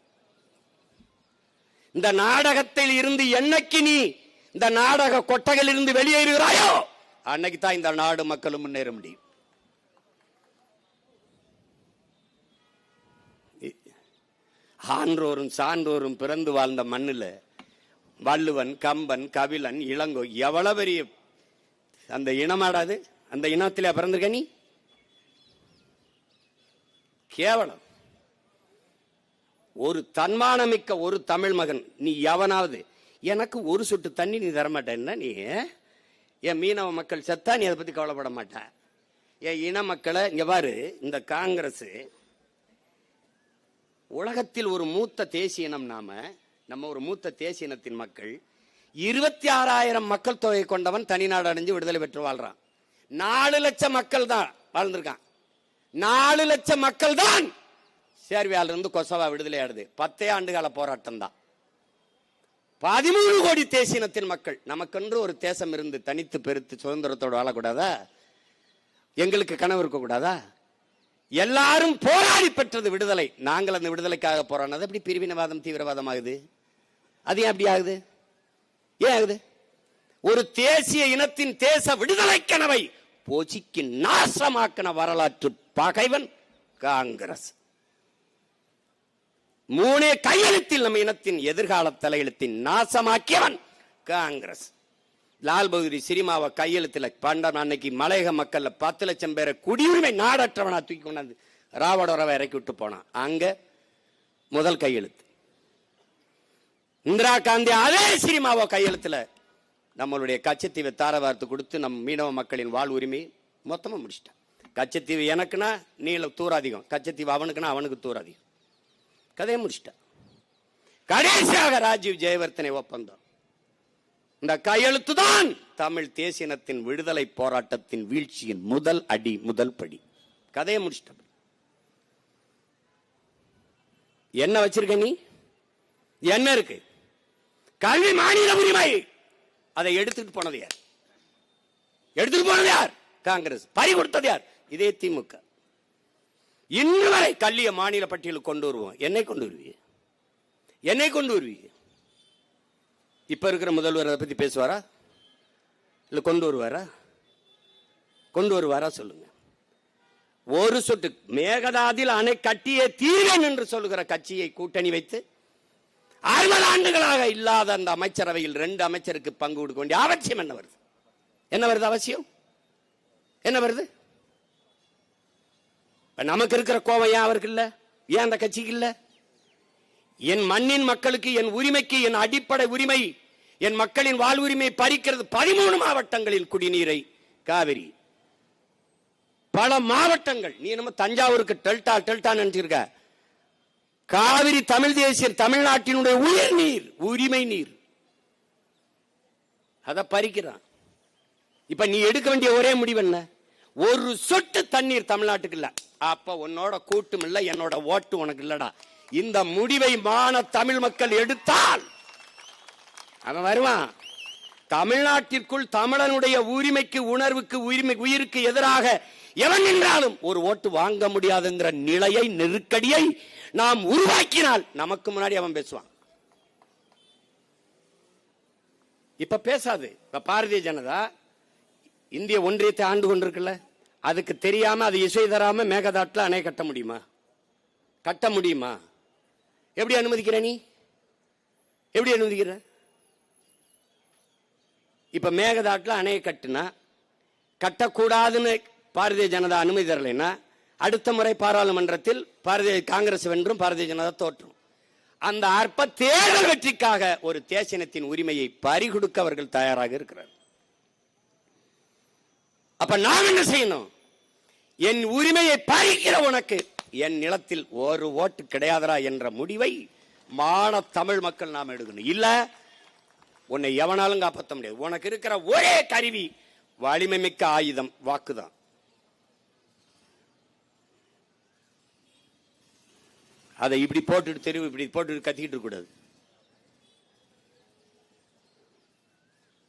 B: இந்த நாடகத்தில் இருந்து என்னைக்கு நீ இந்த நாடக கொட்டகையில் இருந்து வெளியேறுகிறாயோ அன்னைக்கு தான் இந்த நாடு மக்களும் முன்னேற முடியும். ஆன்றோரும் சான்றோரும் பிறந்து வாழ்ந்த மண்ணுல வள்ளுவன், கம்பன், கபிலன், இளங்கோ எவ்வளவு பெரிய அந்த இனமாடாது? அந்த இனத்திலே பிறந்திருக்க நீ? கேவலம். ஒரு தன்மானமிக்க ஒரு தமிழ் மகன் நீ எவனாவது எனக்கு ஒரு சொட்டு தண்ணி நீ தரமாட்டேன்னா, நீ என் மீனவ மக்கள் செத்தா நீ அதை பத்தி கவலைப்பட மாட்ட. என் இன மக்களை இங்க பாரு. இந்த காங்கிரஸ் உலகத்தில் ஒரு மூத்த தேசிய இனம். நம்ம ஒரு மூத்த தேசிய இனத்தின் மக்கள். 26,000 மக்கள் தொகை கொண்டவன் தனிநாடு அடைஞ்சு விடுதலை பெற்று வாழ்றான். 4 லட்சம் மக்கள் தான் வாழ்ந்திருக்கான். 4 லட்சம் மக்கள் தான் சேர்பியால இருந்து கொசவா விடுதலை ஆடுது. 10 ஆண்டுகால போராட்டம் தான். 13 கோடி தேசிய இனத்தின் மக்கள். நமக்கென்று ஒரு தேசம் இருந்து தனித்து பெருத்து சுதந்திரத்தோடு வாழக்கூடாதா? எங்களுக்கு கனவு இருக்க கூடாதா? எல்லாரும் போராடி பெற்றது விடுதலை. நாங்கள் அந்த விடுதலைக்காக போராடினது எப்படி பிரிவினவாதம், தீவிரவாதம் ஆகுது? அது ஏன் அப்படி ஆகுது? ஏன் ஆகுது? ஒரு தேசிய இனத்தின் தேச விடுதலை கனவை போச்சிக்கு நாசமாக்கின வரலாற்று பகைவன் காங்கிரஸ். 3 கையெழுத்தில் நம்ம இனத்தின் எதிர்கால தலையெழுத்தின் நாசமாக்கியவன் காங்கிரஸ். லால் பகதூர் சிரிமாவை கையெழுத்துல பண்டம் அன்னைக்கு மலையக மக்கள்ல 10 லட்சம் பேரை குடியுரிமை நாடற்றவனா தூக்கி கொண்டாந்து ராவடோரவை இறக்கி விட்டு போனான். அங்க முதல் கையெழுத்து. இந்திரா காந்தி அதே சிரிமாவை கையெழுத்துல நம்மளுடைய கச்சத்தீவை தாரவார்த்து கொடுத்து நம் மீனவ மக்களின் வாழ் உரிமை மொத்தமா முடிச்சிட்டான். கச்சத்தீவு எனக்குன்னா நீல தூராதிகம், கச்சத்தீவு அவனுக்குன்னா அவனுக்கு தூராதிகம். கதையை முடிச்சிட்டான். கடைசியாக ராஜீவ் ஜெயவர்தனை ஒப்பந்தம். இந்த கையெழுத்து தான் தமிழ் தேசியனத்தின் விடுதலை போராட்டத்தின் வீழ்ச்சியின் முதல் அடி, முதல் படி. கதையை முடிச்சிட்ட. என்ன வச்சிருக்க நீ? என்ன இருக்கு? கல்வி மாநில உரிமை. அதை எடுத்துட்டு போனது யார்? எடுத்துட்டு போனது யார்? காங்கிரஸ். பறி கொடுத்தது யார்? இதே திமுக. இன்று வரை கல்வியை மாநில பட்டியலுக்கு கொண்டு வருவோம். என்னை கொண்டு வருவீங்க? என்னை கொண்டு வருவீங்க? இப்ப இருக்கிற முதல்வர் அதை பத்தி பேசுவாரா? இல்ல கொண்டு வருவாரா? கொண்டு வருவாரா சொல்லுங்க. ஒரு சொட்டு மேகதாதில் அணை கட்டியே தீர்வேன் என்று சொல்லுகிற கட்சியை கூட்டணி வைத்து 60 ஆண்டுகளாக இல்லாத அந்த அமைச்சரவையில் 2 அமைச்சருக்கு பங்கு கொடுக்க வேண்டிய அவசியம் என்ன வருது? என்ன வருது அவசியம்? என்ன வருது? நமக்கு இருக்கிற கோபம் ஏன் அவருக்கு இல்ல? ஏன் அந்த கட்சிக்கு இல்ல? என் மண்ணின் மக்களுக்கு, என் உரிமைக்கு, என் அடிப்படை உரிமை, என் மக்களின் வாழ்வுரிமை பறிக்கிறது 13 மாவட்டங்களில் குடிநீரை காவிரி. பல மாவட்டங்கள். நீ நம்ம தஞ்சாவூருக்கு டெல்டா நினைச்சிருக்க. காவிரி தமிழ் தேசிய தமிழ்நாட்டினுடைய உயிர் நீர், உரிமை நீர். அத பறிக்கிறான். இப்ப நீ எடுக்க வேண்டிய ஒரே முடிவு என்ன? ஒரு சொட்டு தண்ணீர் தமிழ்நாட்டுக்கு இல்ல. அப்ப உன்னோட கூட்டும் இல்ல, என்னோட ஓட்டு உனக்கு இல்லடா. இந்த முடிவை மான தமிழ் மக்கள் எடுத்தால் அவன் வருவான். தமிழ்நாட்டிற்குள் தமிழனுடைய உரிமைக்கு, உணர்வுக்கு, உயிருக்கு எதிராக எவன் நின்றாலும் ஒரு ஓட்டு வாங்க முடியாதுங்கிற நிலையை, நெருக்கடியை நாம் உருவாக்கினால் நமக்கு முன்னாடி அவன் பேசுவான். இப்ப பேசாது. இப்ப பாரதிய ஜனதா இந்திய ஒன்றியத்தை ஆண்டு கொண்டிருக்குல்ல, அதுக்கு தெரியாம அது இசை தராம மேகதாட்டுல அணை கட்ட முடியுமா? கட்ட முடியுமா? எப்படி அனுமதிக்கிற நீ? எப்படி அனுமதிக்கிற? இப்ப மேகதாட்டுல அணையை கட்டுனா, கட்டக்கூடாதுன்னு பாரதிய ஜனதா அனுமதி தரலைன்னா அடுத்த முறை பாராளுமன்றத்தில் காங்கிரஸ் வென்றும் பாரதிய ஜனதா தோற்றும். அந்த அற்ப தேர்தல் வெற்றிக்காக ஒரு தேசியத்தின் உரிமையை பறிகொடுக்க அவர்கள் தயாராக இருக்கிறார். அப்ப நாம் என்ன செய்யணும்? என் உரிமையை பறிக்கிற உனக்கு என் நிலத்தில் ஒரு ஓட்டு கிடையாதரா என்ற முடிவை மான தமிழ் மக்கள் நாம் எடுக்கணும். இல்ல உன்னை எவனாலும் காப்பாற்ற முடியாது. உனக்கு இருக்கிற ஒரே கருவி, வலிமை மிக்க ஆயுதம், வாக்குதான். அதை இப்படி போட்டுட்டு தெருவு இப்படி போட்டு கத்திக்கிட்டு இருக்க கூடாது.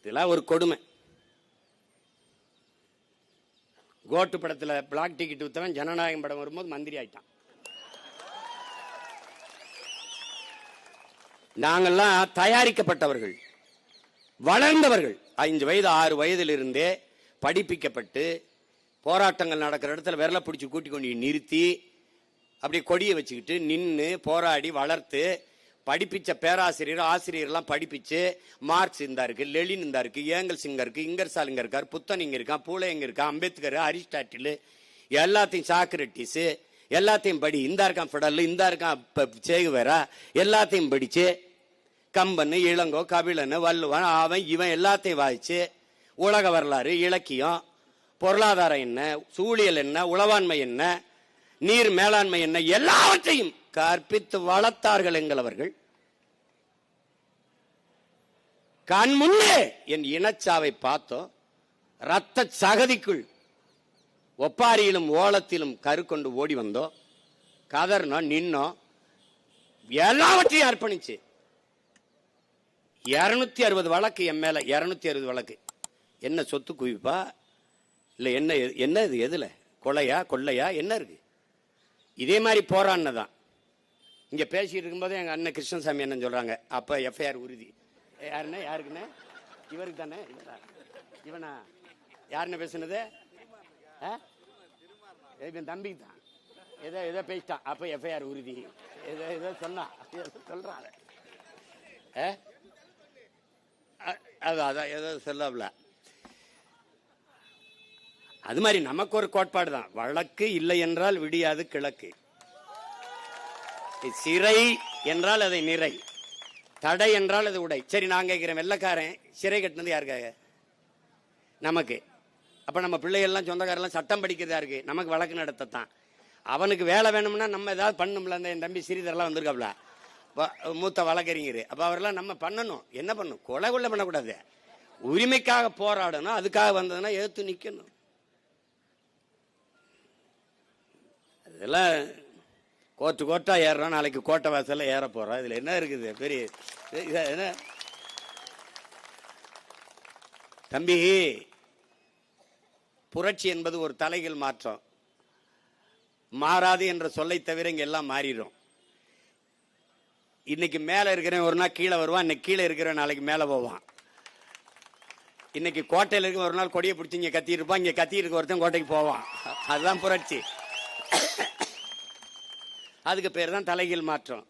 B: இதெல்லாம் ஒரு கொடுமை. கோட்டு படத்துல பிளாக் டிக்கெட் வித்தவன் ஜனநாயகம் படம் வரும்போது மந்திரி ஆயிட்டான். நாங்கெல்லாம் தயாரிக்கப்பட்டவர்கள், வளர்ந்தவர்கள். 5 வயது 6 வயதில் இருந்தே படிப்பிக்கப்பட்டு போராட்டங்கள் நடக்கிற இடத்துல விரல பிடிச்சி கூட்டி கொண்டு நிறுத்தி அப்படி கொடியை வச்சுக்கிட்டு நின்று போராடி வளர்த்து படிப்பிச்ச பேராசிரியர் ஆசிரியர்லாம் படிப்பிச்சு மார்க்ஸ் இந்த இருக்கு, லெலின் இந்த இருக்கு, ஏங்கல்ஸ் இங்க இருக்கு, இங்கர்சால் இங்க இருக்கார், புத்தன் இங்க இருக்கான், பூலே இங்க இருக்கான், அம்பேத்கர், அரிஸ்டாட்டில், எல்லாத்தையும் சாக்ரட்டிஸ் எல்லாத்தையும் படி. இந்த இருக்கான் ஃபெடரல், இந்த இருக்கான் சேகுவேரா, எல்லாத்தையும் படிச்சு கம்பன், இளங்கோ, கபிலன், வள்ளுவன், அவன் இவன் எல்லாத்தையும் வாய்ச்சு உலக வரலாறு, இலக்கியம், பொருளாதாரம் என்ன, சூழியல் என்ன, உளவாண்மை என்ன, நீர் மேலாண்மை என்ன, எல்லாவற்றையும் கற்பித்து வளர்த்தார்கள் எங்களவர்கள். கண் முன்னே என் இனச்சாவை பார்த்தோம். ரத்த சகதிக்குள் ஒப்பாரியிலும் ஓலத்திலும் கரு கொண்டு ஓடி வந்தோம். கதர்னோம், நின்னோம், எல்லாவற்றையும் அர்ப்பணிச்சு 260 வழக்கு என் மேல. 260 வழக்கு. என்ன சொத்து குவிப்பா இல்ல என்ன? என்ன இது? எதுல கொலையா கொள்ளையா என்ன இருக்கு? இதே மாதிரி போராடினதான். இங்க பேசிட்டு இருக்கும்போது எங்க அண்ணன் கிருஷ்ணசாமி என்ன சொல்றாங்க, அப்ப எஃப்ஐஆர் உறுதி. யாருன்னா? யாருக்குன்னு? இவருக்கு தானே. இவனா? யாருன்னு பேசுனது? இவன் தம்பிக்கு தான். ஏதோ பேசிட்டான். அப்ப எஃப்ஐஆர் உறுதி. ஏதோ சொன்னா சொல்றான். அதான் ஏதோ சொல்லல. அது மாதிரி நமக்கு ஒரு கோட்பாடு தான். வழக்கு இல்லை என்றால் விடியாது கிழக்கு. சிறை என்றால் அதை நிறை, தடை என்றால் அது உடை. சரி, நான் கேட்கிறேன், வெள்ளக்காரன் சிறை கட்டினது யாருக்காக? நமக்கு. அப்ப நம்ம பிள்ளைகள்லாம் சொந்தக்காரெல்லாம் சட்டம் படிக்கிறதா இருக்கு, நமக்கு வழக்கு நடத்தத்தான். அவனுக்கு வேலை வேணும்னா நம்ம ஏதாவது பண்ணணும்ல. அந்த என் தம்பி சிறிதரெல்லாம் வந்திருக்காப்ல, மூத்த வழக்கறிஞர். அப்ப அவரெல்லாம் நம்ம பண்ணணும். என்ன பண்ணணும்? கொலை பண்ணக்கூடாது, உரிமைக்காக போராடணும். அதுக்காக வந்ததுன்னா எதிர்த்து நிக்கணும். இதெல்லாம் கோர்ட்டா ஏறுறோம், நாளைக்கு கோட்டை வாசல்ல ஏற போறோம். இதுல என்ன இருக்குது? பெரிய என்ன தம்பி, புரட்சி என்பது ஒரு தலைகள் மாற்றம். மாறாது என்ற சொல்லை தவிர இங்க எல்லாம் மாறிடும். இன்னைக்கு மேல இருக்கிறவன் ஒரு நாள் கீழே வருவான், இன்னைக்கு கீழே இருக்கிறவன் நாளைக்கு மேல போவான். இன்னைக்கு கோட்டையில் இருக்க ஒரு நாள் கொடியை பிடிச்சி இங்க கத்தி இருப்பான், இங்க கத்தி இருக்க ஒருத்தன் கோட்டைக்கு போவான். அதுதான் புரட்சி. அதுக்கு பேர் தான் தலைகீழ் மாற்றம்.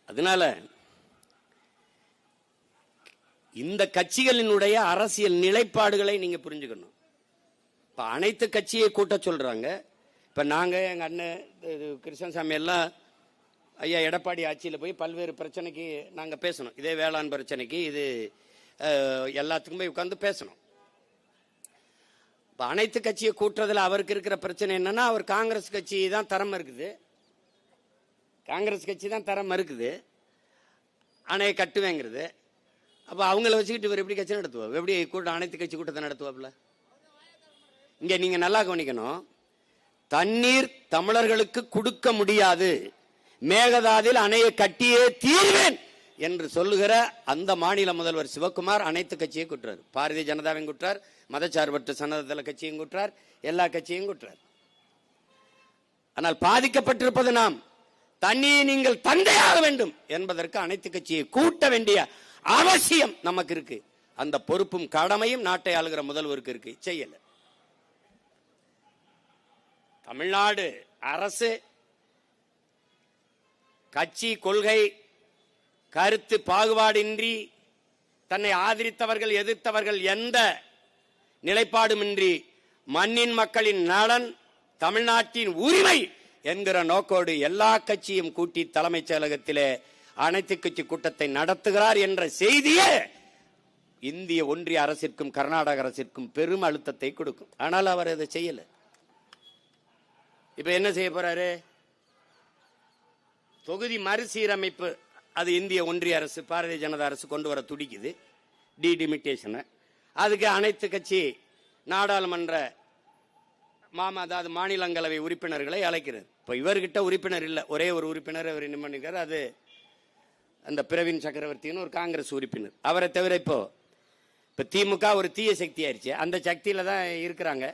B: அதனால இந்த கட்சிகளினுடைய அரசியல் நிலைப்பாடுகளை நீங்க புரிஞ்சுக்கணும். இப்ப அனைத்து கட்சியை கூட்ட சொல்றாங்க. இப்ப நாங்க எங்க அண்ணன் கிருஷ்ணசாமி எல்லாம் ஐயா எடப்பாடி ஆட்சியில் போய் பல்வேறு பிரச்சனைக்கு நாங்க பேசணும். இதே வேளாண் பிரச்சனைக்கு இது எல்லாத்துக்கும் போய் உட்கார்ந்து பேசணும். இப்ப அனைத்து கட்சியை கூட்டுறதுல அவருக்கு இருக்கிற பிரச்சனை என்னன்னா, அவர் காங்கிரஸ் கட்சி தான் தரம் இருக்குது, காங்கிரஸ் கட்சி தான் தரம் இருக்குது, அணையை கட்டுவேங்கிறது. அப்ப அவங்கள வச்சுக்கிட்டு இவர் எப்படி கட்சி நடத்துவார்? எப்படி கூட்டம் அனைத்து கட்சி கூட்டத்தை நடத்துவாப்புல? இங்க நீங்க நல்லா கவனிக்கணும். தண்ணீர் தமிழர்களுக்கு கொடுக்க முடியாது, மேகதாதில் அணையை கட்டியே தீர்வேன் என்று சொல்லுகிற அந்த மாநில முதல்வர் சிவகுமார் அனைத்து கட்சியை குற்றார். பாரதிய ஜனதாவையும் குற்றார், மதச்சார்பற்ற சனதள கட்சியும் குற்றார், எல்லா கட்சியும் குற்றார். ஆனால் பாதிக்கப்பட்டிருப்பது நாம். தண்ணியை நீங்கள் தந்தையாக வேண்டும் என்பதற்கு அனைத்து கட்சியை கூட்ட வேண்டிய அவசியம் நமக்கு இருக்கு. அந்த பொறுப்பும் கடமையும் நாட்டை ஆளுகிற முதல்வருக்கு இருக்கு, செய்யல. தமிழ்நாடு அரசு கட்சி கொள்கை கருத்து பாகுபாடின்றி தன்னை ஆதரித்தவர்கள் எதிர்த்தவர்கள் எந்த நிலைப்பாடுமின்றி மண்ணின் மக்களின் நலன் தமிழ்நாட்டின் உரிமை என்கிற நோக்கோடு எல்லா கட்சியும் கூட்டி தலைமைச் செயலகத்திலே அனைத்து கட்சி கூட்டத்தை நடத்துகிறார் என்ற செய்தியே இந்திய ஒன்றிய அரசிற்கும் கர்நாடக அரசிற்கும் பெரும் அழுத்தத்தை கொடுக்கும். ஆனால் அவர் அதை செய்யல. இப்ப என்ன செய்ய போறாரு? தொகுதி மறுசீரமைப்பு, அது இந்திய ஒன்றிய அரசு பாரதிய ஜனதா அரசு கொண்டு வர துடிக்குது, டிலிமிட்டேஷன். அதுக்கு அனைத்து கட்சி நாடாளுமன்ற அதாவது மாநிலங்களவை உறுப்பினர்களை அழைக்கிறது. இப்ப இவர்கிட்ட உறுப்பினர் இல்லை, ஒரே ஒரு உறுப்பினர் அவர் என்ன பண்ணிக்கிறார், அது அந்த பிரவீன் சக்கரவர்த்தின்னு ஒரு காங்கிரஸ் உறுப்பினர். அவரை தவிர இப்போ திமுக ஒரு தீய சக்தி ஆயிடுச்சு, அந்த சக்தியில தான் இருக்கிறாங்க.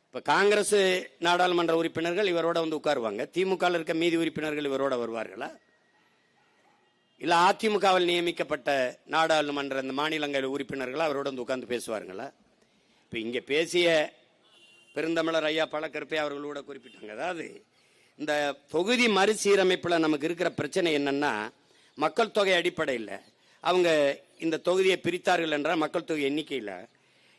B: இப்ப காங்கிரஸ் நாடாளுமன்ற உறுப்பினர்கள் இவரோட வந்து உட்காருவாங்க, திமுக இருக்க மீதி உறுப்பினர்கள் இவரோட வருவார்களா? இல்ல அதிமுகவில் நியமிக்கப்பட்ட நாடாளுமன்ற இந்த மாநிலங்களவை உறுப்பினர்கள் அவரோட வந்து உட்கார்ந்து பேசுவார்களா? இப்ப இங்க பேசிய பெருந்தமிழர் ஐயா பழக்கருப்பை அவர்களோட குறிப்பிட்டாங்க. அதாவது இந்த தொகுதி மறுசீரமைப்புல நமக்கு இருக்கிற பிரச்சனை என்னன்னா, மக்கள் தொகை அடிப்படையில் அவங்க இந்த தொகுதியை பிரித்தார்கள் என்றால் மக்கள் தொகை எண்ணிக்கையில்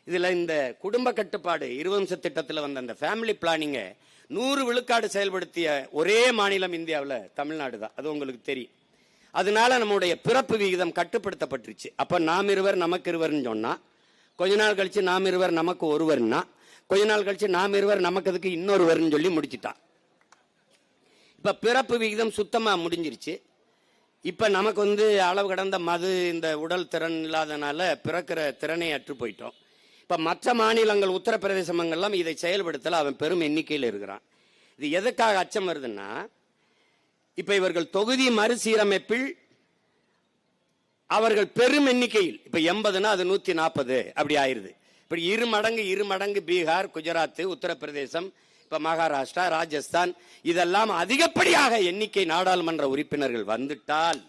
B: இதுல இந்த குடும்ப கட்டுப்பாடு 20 திட்டத்தில் வந்த அந்த ஃபேமிலி பிளானிங்க 100 விழுக்காடு செயல்படுத்திய ஒரே மாநிலம் இந்தியாவில் தமிழ்நாடு தான். அது உங்களுக்கு தெரியும். அதனால நம்முடைய பிறப்பு விகிதம் கட்டுப்படுத்தப்பட்டுருச்சு. அப்ப நாம் இருவர் நமக்கு இருவர்னு சொன்னா, கொஞ்ச நாள் கழிச்சு நாம் இருவர் நமக்கு ஒருவர்னா, கொஞ்ச நாள் கழிச்சு நாம் இருவர் நமக்கு அதுக்கு இன்னொருவர்னு சொல்லி முடிச்சுட்டான். இப்ப பிறப்பு விகிதம் சுத்தமா முடிஞ்சிருச்சு. இப்ப நமக்கு வந்து அளவு கடந்த மது இந்த உடல் திறன் இல்லாதனால பிறக்கிற திறனை அற்று போயிட்டோம். இப்ப மற்ற மாநிலங்கள் உத்தரப்பிரதேசங்கள்லாம் இதை செயல்படுத்தல, அவன் பெரும் எண்ணிக்கையில் இருக்கிறான். இது எதுக்காக அச்சம் வருதுன்னா, இப்ப இவர்கள் தொகுதி மறுசீரமைப்பில் அவர்கள் பெரும் எண்ணிக்கையில் இப்ப 80னா அது 140 அப்படி ஆயிருது. இப்படி இரு மடங்கு பீகார், குஜராத், உத்தரப்பிரதேசம், இப்ப மகாராஷ்டிரா, ராஜஸ்தான் இதெல்லாம் அதிகப்படியாக எண்ணிக்கை நாடாளுமன்ற உறுப்பினர்கள் வந்துட்டால்,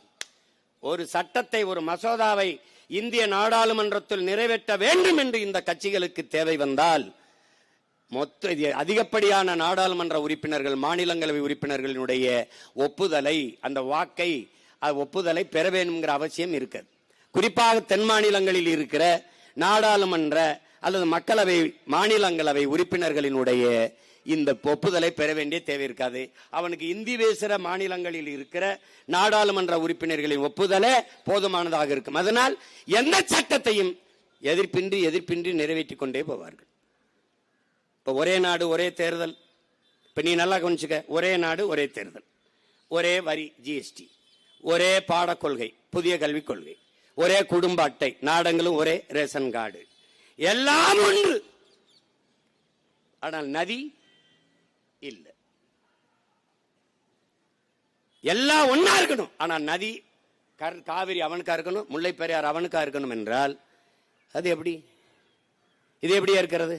B: ஒரு சட்டத்தை ஒரு மசோதாவை இந்திய நாடாளுமன்றத்தில் நிறைவேற்ற வேண்டும் என்று இந்த கட்சிகளுக்கு தேவை வந்தால், மொத்த அதிகப்படியான நாடாளுமன்ற உறுப்பினர்கள் மாநிலங்களவை உறுப்பினர்களுடைய ஒப்புதலை, அந்த வாக்கை ஒப்புதலை பெற வேண்டும்ங்கிற அவசியம் இருக்கிறது. குறிப்பாக தென் மாநிலங்களில் இருக்கிற நாடாளுமன்ற அல்லது மக்களவை மாநிலங்களவை உறுப்பினர்களினுடைய இந்த ஒப்புதலை பெற வேண்டிய தேவை இருக்காது. அவனுக்கு இந்தி பேசுகிற மாநிலங்களில் இருக்கிற நாடாளுமன்ற உறுப்பினர்களின் ஒப்புதலே போதுமானதாக இருக்கும். அதனால் எந்த சட்டத்தையும் எதிர்ப்பின்றி நிறைவேற்றிக் கொண்டே போவார்கள். இப்ப ஒரே நாடு ஒரே தேர்தல், இப்ப நீ நல்லா கவனிச்சுக்க, ஒரே நாடு ஒரே தேர்தல், ஒரே வரி ஜிஎஸ்டி, ஒரே பாடக்கொள்கை புதிய கல்விக் கொள்கை, ஒரே குடும்ப அட்டை, நாடங்களும் ஒரே ரேஷன் கார்டு, எல்லாம் ஒன்று. ஆனால் நதி இல்லை. எல்லாம் ஒன்னா இருக்கணும், ஆனால் நதி காவிரி அவனுக்கா இருக்கணும், முல்லை பெரியார் அவனுக்கா இருக்கணும் என்றால் அது எப்படி? இது எப்படியா இருக்கிறது?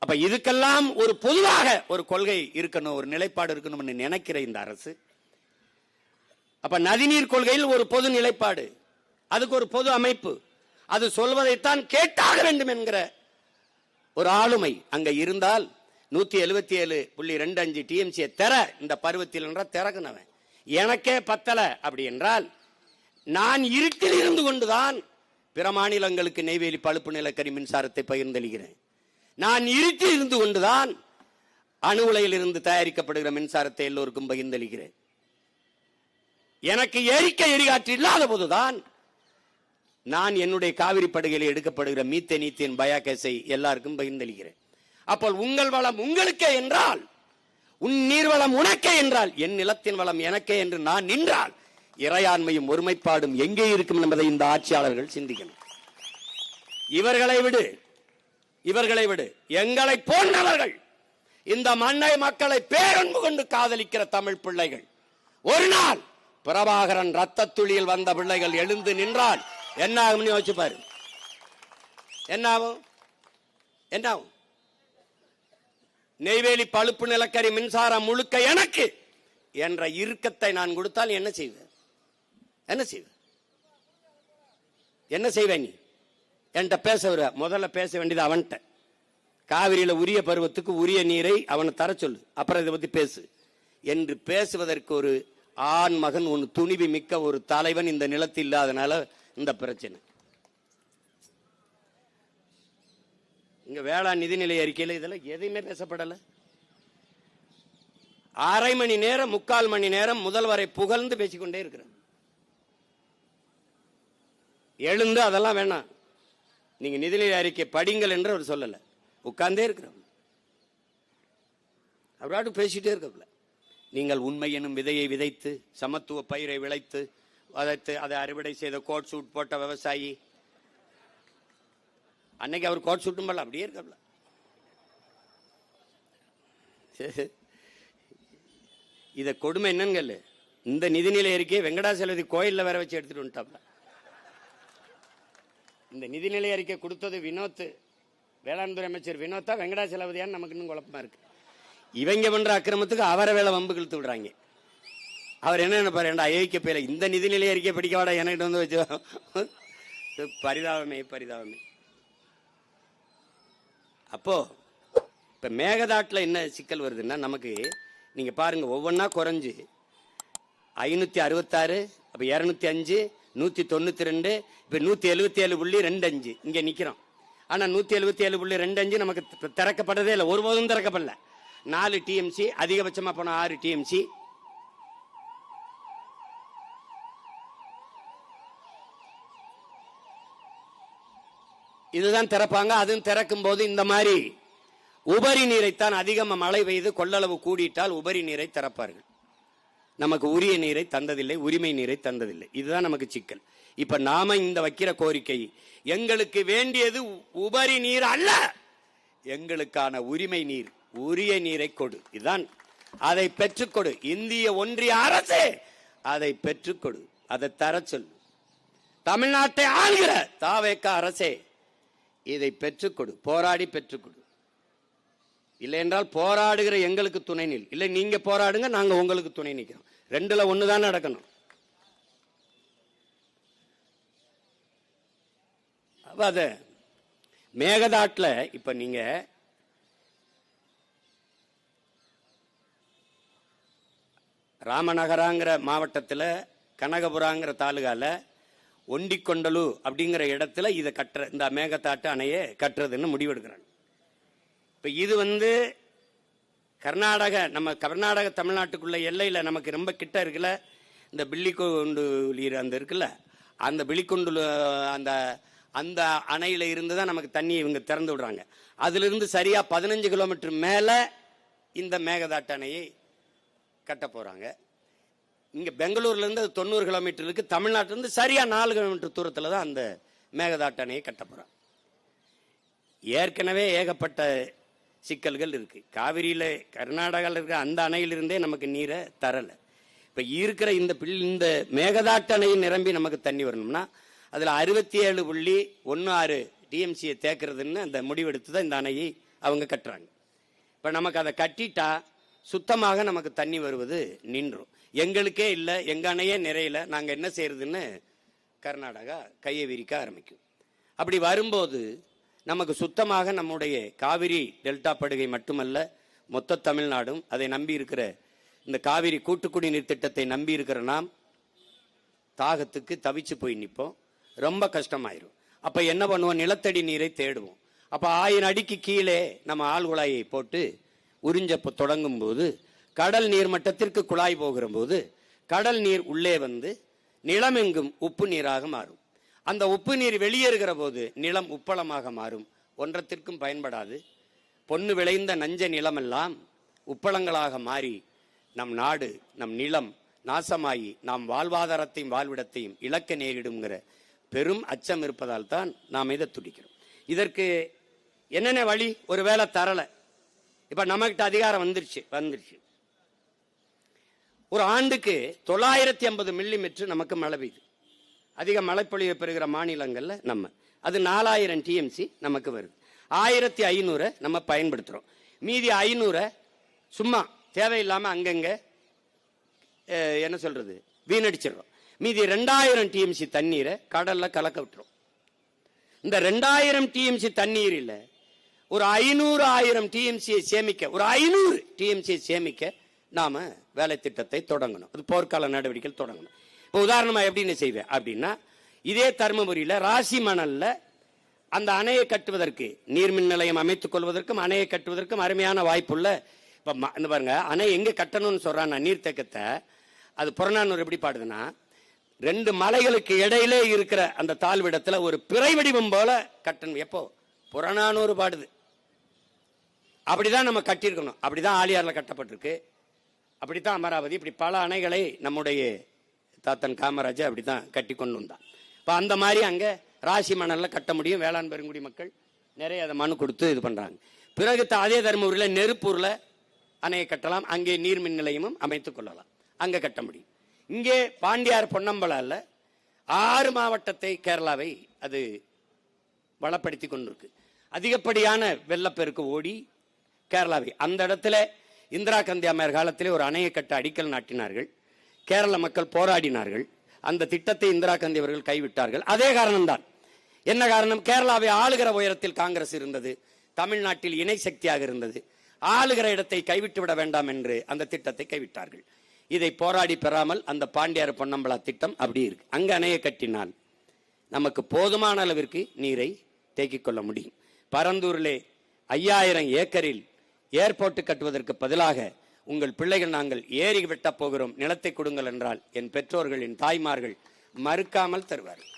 B: அப்ப இதுக்கெல்லாம் ஒரு பொதுவாக ஒரு கொள்கை இருக்கணும், ஒரு நிலைப்பாடு இருக்கணும்னு நினைக்கிற இந்த அரசு, அப்ப நதிநீர் கொள்கையில் ஒரு பொது நிலைப்பாடு, அதுக்கு ஒரு பொது அமைப்பு, அது சொல்வதைத்தான் கேட்டாக வேண்டும் என்கிற ஒரு ஆளுமை அங்க இருந்தால் 177.25 டிஎம்சியை தர இந்த பருவத்தில் என்றால் திறக்குனவன் எனக்கே பத்தல அப்படி என்றால், நான் இருட்டில் இருந்து கொண்டுதான் பிற மாநிலங்களுக்கு நெய்வேலி பழுப்பு நிலக்கரி மின்சாரத்தை பகிர்ந்தளிக்கிறேன். நான் இருட்டில் இருந்து கொண்டுதான் அணு உலையில் இருந்து தயாரிக்கப்படுகிற மின்சாரத்தை எல்லோருக்கும் பகிர்ந்தளிக்கிறேன். எனக்கு எரிகாற்று இல்லாத போதுதான் நான் என்னுடைய காவிரி படுகையில் எடுக்கப்படுகிற மீத்தேன் பயோகேஸை எல்லாருக்கும் பகிர்ந்தளிக்கிறேன். அப்போ உங்கள் வளம் உங்களுக்கே என்றால், உன் நீர்வளம் உனக்கே என்றால், என் நிலத்தின் வளம் எனக்கே என்று நான் நின்றால் இறையாண்மையும் ஒருமைப்பாடும் எங்கே இருக்கும் என்பதை இந்த ஆட்சியாளர்கள் சிந்திக்கணும். இவர்களை விடு எங்களை போன்றவர்கள், இந்த மண்ணை மக்களை பேரன்பு கொண்டு காதலிக்கிற தமிழ் பிள்ளைகள், ஒரு நாள் பிரபாகரன் ரத்த துளியில் வந்த பிள்ளைகள் எழுந்து நின்றால் என்ன ஆகும் யோசிச்சு பாரு. என்னாகும்? நெய்வேலி பழுப்பு நிலக்கரி மின்சாரம் முழுக்க எனக்கு என்ற இறுக்கத்தை நான் கொடுத்தால் என்ன செய்வேன்? என்ன செய்வேன்? நீ என்கிட்ட பேச வர முதல்ல பேச வேண்டியது அவன்கிட்ட. காவிரியில உரிய பருவத்துக்கு உரிய நீரை அவனை தர சொல்லு, அப்புறம் இதை பத்தி பேசு என்று பேசுவதற்கு ஒரு ஆண் மகன், ஒன்று துணிவு மிக்க ஒரு தலைவன் இந்த நிலத்தில் இல்லாதனால இந்த பிரச்சனை. இங்க வேளாண் நிதிநிலை அறிக்கையில் இதெல்லாம் எதையுமே பேசப்படல. அரை மணி நேரம் 3/4 மணி நேரம் முதல்வரை புகழ்ந்து பேசிக்கொண்டே இருக்கிறேன். எழுந்து அதெல்லாம் வேணாம், நீங்க நிதிநிலை அறிக்கை படிங்கள் என்று அவர் சொல்லல, உட்கார்ந்தே இருக்கிறோம். அவராட்டு பேசிட்டே இருக்கல. நீங்கள் உண்மை எனும் விதையை விதைத்து சமத்துவ பயிரை விளைத்து அதை அறுவடை செய்த கோட் சூட் போட்ட விவசாயி, அன்னைக்கு அவர் கோட் சூட்டும் போல அப்படியே இருக்கல. இத கொடுமை என்னன்னு, இந்த நிதிநிலை அறிக்கையை வெங்கடாசலபதி கோயில்ல வேற வச்சு எடுத்துட்டு வந்துட்டாப்ல. இந்த நிதிநிலை அறிக்கை கொடுத்தது வினோத், வேளாண் துறை அமைச்சர் வினோத்தா வெங்கடாசலபதியான்னு நமக்கு இன்னும் குழப்பமா இருக்கு. இவங்க பண்ற அக்கிரமத்துக்கு அவரை வேலை வம்பு இழுத்து விடுறாங்க. அவர் என்ன நினைப்பாரு, அயோக்கிய பேர இந்த நிதிநிலை அறிக்கை படிக்கவாடா என்கிட்ட வந்து வச்சு. பரிதாபமே. அப்போ இப்ப மேகதாட்டுல என்ன சிக்கல் வருதுன்னா, நமக்கு நீங்க பாருங்க ஒவ்வொன்னா குறைஞ்சு 566, அப்ப 205, 192, இப்ப 177.25 இங்க நிக்கிறோம். ஆனா 177.25 நமக்கு திறக்கப்பட்டதே இல்லை, ஒருபோதும் திறக்கப்படல. 4 டிஎம்சி அதிகபட்சமா போன 6 டிஎம்சி. இதுதான் திறப்பாங்க. அதுவும் திறக்கும் போது இந்த மாதிரி உபரி நீரைத்தான், அதிகமா மழை பெய்து கொள்ளளவு கூடிட்டால் உபரி நீரை திறப்பார்கள். நமக்கு உரிய நீரை தந்ததில்லை, உரிமை நீரை தந்ததில்லை. இதுதான் நமக்கு சிக்கல். இப்ப நாம இந்த வைக்கிற கோரிக்கை, எங்களுக்கு வேண்டியது உபரி நீர் அல்ல, எங்களுக்கான உரிமை நீர், உரிய நீரை கொடு. இதுதான், அதை பெற்றுக்கொடு. இந்திய ஒன்றிய அரசு அதை பெற்றுக்கொடு, அதை தர சொல். தமிழ்நாட்டை ஆளுகிற தாவேக அரசே இதை பெற்றுக்கொடு, போராடி பெற்றுக்கொடு. இல்லை என்றால் போராடுகிற எங்களுக்கு துணை நில், இல்லை நீங்க போராடுங்க, நாங்க உங்களுக்கு துணை நிற்கிறோம். 2ல 1 தான் நடக்கணும். அத மேகதாட்டுல இப்ப நீங்க ராமநகராங்கிற மாவட்டத்துல, கனகபுராங்கிற தாலுகால ஒண்டிக்கொண்டலு அப்படிங்கிற இடத்துல இதை கட்டுற, இந்த மேகதாட்டு அணையை கட்டுறதுன்னு முடிவெடுக்கிறாங்க. இப்ப இது கர்நாடக, நம்ம கர்நாடக தமிழ்நாட்டுக்குள்ள எல்லையில நமக்கு ரொம்ப கிட்ட இருக்குல்ல, இந்த பில்லிக்கொண்டு அந்த இருக்குல்ல, அந்த பில்லிக்கொண்டு அந்த அந்த அணையில இருந்து தான் நமக்கு தண்ணி இவங்க திறந்து விடுறாங்க. அதுல இருந்து சரியா 15 கிலோமீட்டர் மேல இந்த மேகதாட்டு அணையை கட்ட போறாங்க. இங்க பெங்களூர்ல இருந்து 90 கிலோமீட்டர் இருக்கு, தமிழ்நாட்டில இருந்து சரியா 4 கிலோமீட்டர் தூரத்துல தான் அந்த மேகதாட்டு அணையை கட்ட போறாங்க. ஏற்கனவே ஏகப்பட்ட சிக்கல்கள் இருக்கு. காவிரியில கர்நாடகாவில் இருக்கிற அந்த அணையிலிருந்தே நமக்கு நீரை தரல. இப்ப இருக்கிற இந்த மேகதாட்டு அணையை நிரம்பி நமக்கு தண்ணி வரணும்னா அதில் 67.16 டிஎம்சியை தேக்கிறதுன்னு அந்த முடிவெடுத்து தான் இந்த அணையை அவங்க கட்டுறாங்க. இப்போ நமக்கு அதை கட்டிட்டா சுத்தமாக நமக்கு தண்ணி வருவது நின்றும். எங்களுக்கே இல்லை, எங்கள் அணையே நிறையல, நாங்கள் என்ன செய்யறதுன்னு கர்நாடகா கையை விரிக்க ஆரம்பிக்கும். அப்படி வரும்போது நமக்கு சுத்தமாக நம்முடைய காவிரி டெல்டா படுகை மட்டுமல்ல, மொத்த தமிழ்நாடும் அதை நம்பி இருக்கிற இந்த காவிரி கூட்டுக்குடிநீர் திட்டத்தை நம்பி இருக்கிற நாம் தாகத்துக்கு தவிச்சு போய் நிற்போம். ரொம்ப கஷ்டமாயிரும். அப்ப என்ன பண்ணுவோம்? நிலத்தடி நீரை தேடுவோம். அப்ப 1000 அடிக்கு கீழே நம்ம ஆழ்குழாயை போட்டு உறிஞ்ச தொடங்கும் போது கடல் நீர் மட்டத்திற்கு குழாய் போகிற போது கடல் நீர் உள்ளே வந்து நிலமெங்கும் உப்பு நீராக மாறும். அந்த உப்பு நீர் வெளியேறுகிற போது நிலம் உப்பளமாக மாறும். ஒன்றத்திற்கும் பயன்படாது. பொன்னு விளைந்த நஞ்ச நிலமெல்லாம் உப்பளங்களாக மாறி நம் நாடு, நம் நிலம் நாசமாகி நாம் வாழ்வாதாரத்தையும் வாழ்விடத்தையும் இழக்க நேரிடுங்கிற பெரும் அச்சம் இருப்பதால் தான் நாம் இதை துடிக்கிறோம். இதற்கு என்னென்ன வழி? ஒரு வேளை தரல, இப்ப நம்மகிட்ட அதிகாரம் வந்துருச்சு. ஒரு ஆண்டுக்கு 950 மில்லிமீட்டர் நமக்கு மழை பெய்யுது. அதிக மழைப்பொழிவை பெறுகிற மாநிலங்கள்ல நம்ம அது 4000 டிஎம்சி நமக்கு வருது. 1500 நம்ம பயன்படுத்துறோம். மீதி 500 சும்மா தேவையில்லாம அங்கங்க என்ன சொல்றது வீணடிச்சிடறோம். மீதி 2000 டிஎம்சி தண்ணீரை கடல்ல கலக்க விட்டுரும். இந்த 2000 டிஎம்சி தண்ணீரில் ஒரு 500,000 டிஎம்சியை சேமிக்க, ஒரு 500 டிஎம்சியை சேமிக்க நாம வேலை திட்டத்தை தொடங்கணும். அது போர்க்கால நடவடிக்கைகள் தொடங்கணும். இப்போ உதாரணமா எப்படின்னு செய்வேன் அப்படின்னா, இதே தருமபுரியில ராசி மணல்ல அந்த அணையை கட்டுவதற்கு, நீர்மின் நிலையம் அமைத்துக் கொள்வதற்கும் அணையை கட்டுவதற்கும் அருமையான வாய்ப்புள்ள. இப்ப பாருங்க, அணை எங்க கட்டணும்னு சொல்றான் நீர்த்தேக்கத்தை. அது புறநானூறு எப்படி பாடுதுன்னா, 2 மலைகளுக்கு இடையிலே இருக்கிற அந்த தாழ்விடத்துல ஒரு பிறை வடிவம் போல கட்டணும். எப்போ? புறநானூறு பாடுது. அப்படிதான் நம்ம கட்டியிருக்கணும். அப்படிதான் ஆலியார்ல கட்டப்பட்டிருக்கு. அப்படித்தான் அமராவதி. இப்படி பல அணைகளை நம்முடைய தாத்தன் காமராஜர் அப்படித்தான் கட்டி கொண்டு வந்தான். இப்போ அந்த மாதிரி அங்க ராசி மணல்ல கட்ட முடியும். வேளாண் பெருங்குடி மக்கள் நிறைய அதை மனு கொடுத்து இது பண்றாங்க. பிறகு அதே தருமபுரியில் நெருப்பூர்ல அணையை கட்டலாம். அங்கே நீர்மின் நிலையமும் அமைத்துக் கொள்ளலாம். அங்க கட்ட முடியும். இங்கே பாண்டியார் பொன்னம்பலால 6 மாவட்டத்தை கேரளாவை அது வளப்படுத்தி கொண்டிருக்கு. அதிகப்படியான வெள்ளப்பெருக்கு ஓடி கேரளாவை அந்த இடத்துல இந்திரா காந்தி அம்மையார் காலத்திலே ஒரு அணையை கட்ட அடிக்கல் நாட்டினார்கள். கேரள மக்கள் போராடினார்கள். அந்த திட்டத்தை இந்திரா காந்தி அவர்கள் கைவிட்டார்கள். அதே காரணம்தான். என்ன காரணம்? கேரளாவை ஆளுகிற உயரத்தில் காங்கிரஸ் இருந்தது, தமிழ்நாட்டில் இணை சக்தியாக இருந்தது. ஆளுகிற இடத்தை கைவிட்டு விட வேண்டாம் என்று அந்த திட்டத்தை கைவிட்டார்கள். இதை போராடி பெறாமல் அந்த பாண்டியார் பொன்னம்பலா திட்டம் அப்படி இருக்கு. அங்க அணையை கட்டினால் நமக்கு போதுமான அளவிற்கு நீரை தேக்கிக் கொள்ள முடியும். பரந்தூரிலே 5000 ஏக்கரில் ஏர்போர்ட் கட்டுவதற்கு பதிலாக உங்கள் பிள்ளைகள் நாங்கள் ஏரி வெட்ட போகிறோம், நிலத்தை கொடுங்கள் என்றால் என் பெற்றோர்களின் தாய்மார்கள் மறுக்காமல் தருவார்கள்.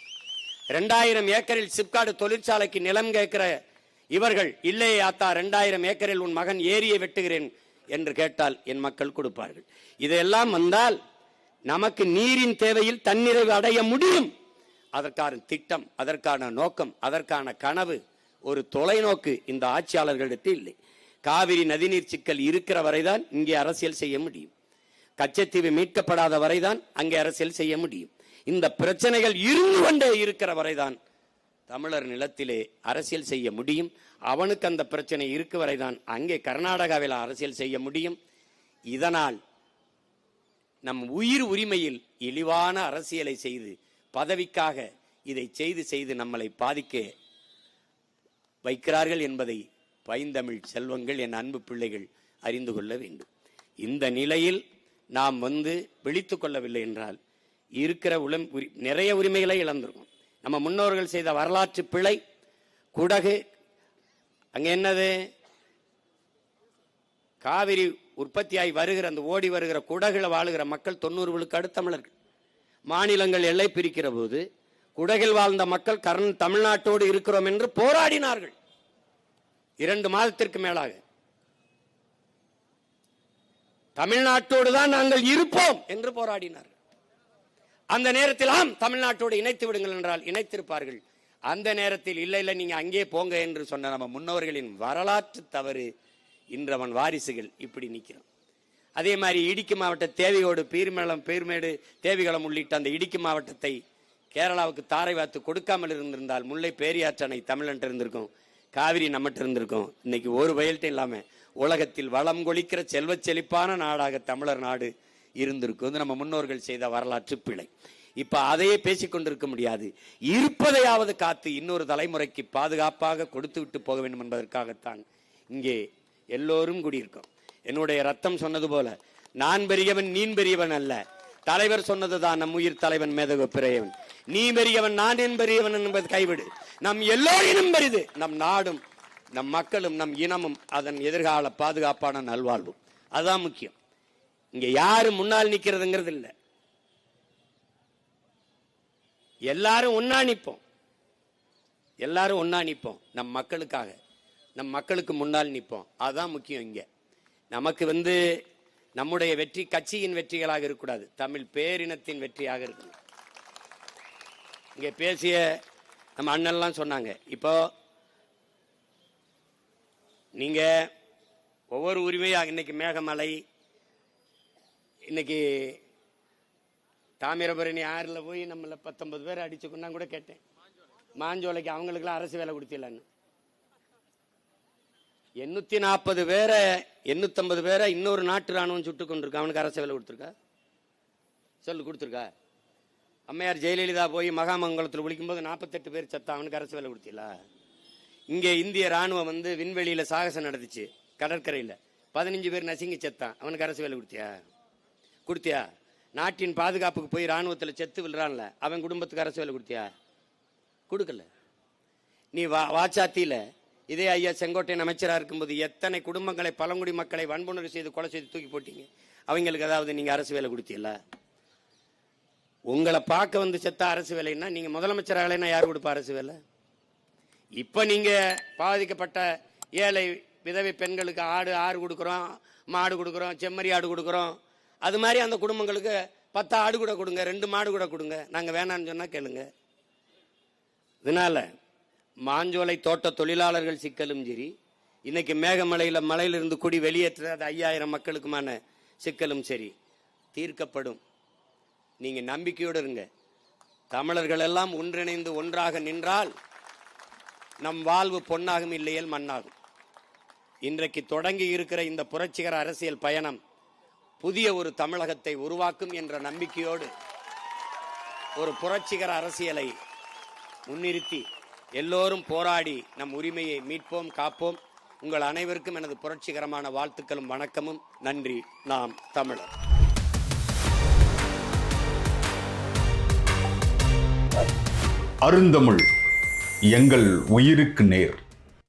B: 2000 ஏக்கரில் சிப்காடு தொழிற்சாலைக்கு நிலம் கேட்கிற இவர்கள், இல்லையே ஆத்தா 2000 ஏக்கரில் உன் மகன் ஏரியை வெட்டுகிறேன் என்று கேட்டால் என் மக்கள் கொடுப்பார்கள். இதெல்லாம் வந்தால் நமக்கு நீரின் தேவையில் தன்னிறைவு அடைய முடியும். அதற்கான திட்டம், அதற்கான நோக்கம், அதற்கான கனவு, ஒரு தொலைநோக்கு இந்த ஆட்சியாளர்களிடத்தில் இல்லை. காவிரி நதிநீர் சிக்கல் இருக்கிற வரைதான் இங்கே அரசியல் செய்ய முடியும். கச்சத்தீவு மீட்கப்படாத வரைதான் அங்கே அரசியல் செய்ய முடியும். இந்த பிரச்சனைகள் இருந்து கொண்டே இருக்கிற வரைதான் தமிழர் நிலத்திலே அரசியல் செய்ய முடியும். அவனுக்கு அந்த பிரச்சனை இருக்கு வரைதான் அங்கே கர்நாடகாவில் அரசியல் செய்ய முடியும். இதனால் நம் உயிர் உரிமையில் இழிவான அரசியலை செய்து பதவிக்காக இதை செய்து நம்மளை பாதிக்க வைக்கிறார்கள் என்பதை பைந்தமிழ் செல்வங்கள், என் அன்பு பிள்ளைகள் அறிந்து கொள்ள வேண்டும். இந்த நிலையில் நாம் விழித்துக் கொள்ளவில்லை என்றால் இருக்கிற நிறைய உரிமைகளை இழந்திருக்கும். நம்ம முன்னோர்கள் செய்த வரலாற்று பிழை. குடகு அங்க என்னது? காவிரி உற்பத்தியாகி வருகிற அந்த ஓடி வருகிற குடகுல வாழுகிற மக்கள் 90 விழுக்காடு தமிழர்கள். மாநிலங்கள் எல்லை பிரிக்கிற போது குடகில் வாழ்ந்த மக்கள் தமிழ்நாட்டோடு இருக்கிறோம் என்று போராடினார்கள். 2 மாதத்திற்கு மேலாக தமிழ்நாட்டோடு தான் நாங்கள் இருப்போம் என்று போராடினார்கள். அந்த நேரத்தில் ஆம் தமிழ்நாட்டோடு இணைத்து விடுங்கள் என்றால் இணைத்திருப்பார்கள். அந்த நேரத்தில் இல்லை நீங்க அங்கே போங்க என்று சொன்ன நம்ம முன்னோர்களின் வரலாற்று தவறு இன்றவன் வாரிசுகள் இப்படி நிற்கிறோம். அதே மாதிரி இடுக்கி மாவட்ட தேவையோடு பீர்மேடு தேவிகளம் உள்ளிட்ட அந்த இடுக்கி மாவட்டத்தை கேரளாவுக்கு தாரை வாத்து கொடுக்காமல் இருந்திருந்தால் முல்லை பேரியாற்றணை தமிழன்ட்டு இருந்திருக்கும், காவிரி நம்மகிட்ட இருந்திருக்கும். இன்னைக்கு ஒரு வயல்ட்டும் இல்லாம உலகத்தில் வளம் கொளிக்கிற செல்வச் செழிப்பான நாடாக தமிழர் நாடு இருந்திருக்கும். நம்ம முன்னோர்கள் செய்த வரலாற்று பிழை. இப்ப அதையே பேசிக்கொண்டிருக்க முடியாது. இருப்பதையாவது காத்து இன்னொரு தலைமுறைக்கு பாதுகாப்பாக கொடுத்து விட்டு போக வேண்டும் என்பதற்காகத்தான் இங்கே எல்லோரும் கூடியிருக்கோம். என்னுடைய ரத்தம் சொன்னது போல நான் பெரியவன் நீ பெரியவன் அல்ல, தலைவர் சொன்னதுதான் நம் உயிர் தலைவன் மேதகு பெரியவன். நீ பெரியவன் நான் என் பெரியவன் என்பது கைவிடு. நம் எல்லோரினும் பெரிது நம் நாடும் நம் மக்களும் நம் இனமும் அதன் எதிர்கால பாதுகாப்பான நல்வாழ்வும். அதுதான் முக்கியம். இங்க யாரு முன்னால் நிக்கிறதுங்கிறது இல்லை, எல்லாரும் ஒன்னா நிற்போம். எல்லாரும் ஒன்னா நிற்போம், நம் மக்களுக்காக, நம் மக்களுக்கு முன்னால் நிற்போம். அதுதான் முக்கியம். இங்க நமக்கு நம்முடைய வெற்றி கட்சியின் வெற்றிகளாக இருக்கக்கூடாது, தமிழ் பேரினத்தின் வெற்றியாக இருக்கணும். இங்க பேசிய நம்ம அண்ணன்லாம் சொன்னாங்க. இப்போ நீங்க ஒவ்வொரு உரிமையாக இன்னைக்கு மேகமலை, இன்னைக்கு தாமிரபரணி ஆறில் போய் நம்மள 19 பேர் அடிச்சுக்கொண்டா கூட கேட்டேன். மாஞ்சோலைக்கு அவங்களுக்குலாம் அரசு வேலை கொடுத்திடலான்னு 840 பேரை 850 பேரை இன்னொரு நாட்டு ராணுவம் சுட்டு கொண்டிருக்கா. அவனுக்கு அரசு வேலை கொடுத்துருக்கா? சொல்லு, கொடுத்துருக்கா? அம்மையார் ஜெயலலிதா போய் மகாமங்கலத்தில் விழிக்கும்போது 48 பேர் சத்தா. அவனுக்கு அரசு வேலை கொடுத்தீங்களா? இங்கே இந்திய ராணுவம் விண்வெளியில சாகசம் நடந்துச்சு, கடற்கரையில் 15 பேர் நசுங்கி செத்தான். அவனுக்கு அரசு வேலை கொடுத்தியா? நாட்டின் பாதுகாப்புக்கு போய் ராணுவத்தில் செத்து விழுறான்ல, அவன் குடும்பத்துக்கு அரசு வேலை கொடுத்தியா? கொடுக்கல. நீ வாச்சாத்தியில இதே ஐயா செங்கோட்டையன் அமைச்சராக இருக்கும்போது எத்தனை குடும்பங்களை, பழங்குடி மக்களை வன்புணர்வு செய்து கொலை செய்து தூக்கி போட்டீங்க. அவங்களுக்கு ஏதாவது நீங்க அரசு வேலை கொடுத்தீங்களா? உங்களை பார்க்க செத்த அரசு வேலைன்னா நீங்க முதலமைச்சராகலைன்னா யார் கொடுப்பா அரசு வேலை? இப்ப நீங்க பாதிக்கப்பட்ட ஏழை விதவை பெண்களுக்கு ஆடு கொடுக்குறோம், மாடு கொடுக்குறோம், செம்மறி ஆடு கொடுக்குறோம். அது மாதிரி அந்த குடும்பங்களுக்கு 10 ஆடு கூட கொடுங்க, 2 மாடு கூட கொடுங்க. நாங்க வேணான்னு சொன்னா கேளுங்க. இதனால மாஞ்சோலை தோட்ட தொழிலாளர்கள் சிக்கலும் சரி, இன்னைக்கு மேகமலையில மலையிலிருந்து குடி வெளியேற்றாத 5000 மக்களுக்குமான சிக்கலும் சரி தீர்க்கப்படும். நீங்க நம்பிக்கையோடு இருங்க. தமிழர்கள் எல்லாம் ஒன்றிணைந்து ஒன்றாக நின்றால் நம் வாழ்வு பொன்னாகும், இல்லையேல் மண்ணாகும். இன்றைக்கு தொடங்கி இருக்கிற இந்த புரட்சிகர அரசியல் பயணம் புதிய ஒரு தமிழகத்தை உருவாக்கும் என்ற நம்பிக்கையோடு ஒரு புரட்சிகர அரசியலை முன்னிறுத்தி எல்லோரும் போராடி நம் உரிமையை மீட்போம், காப்போம். உங்கள் அனைவருக்கும் எனது புரட்சிகரமான வாழ்த்துக்களும் வணக்கமும். நன்றி. நாம் தமிழர்.
C: அருந்தமிழ் எங்கள் உயிருக்கு நேர்.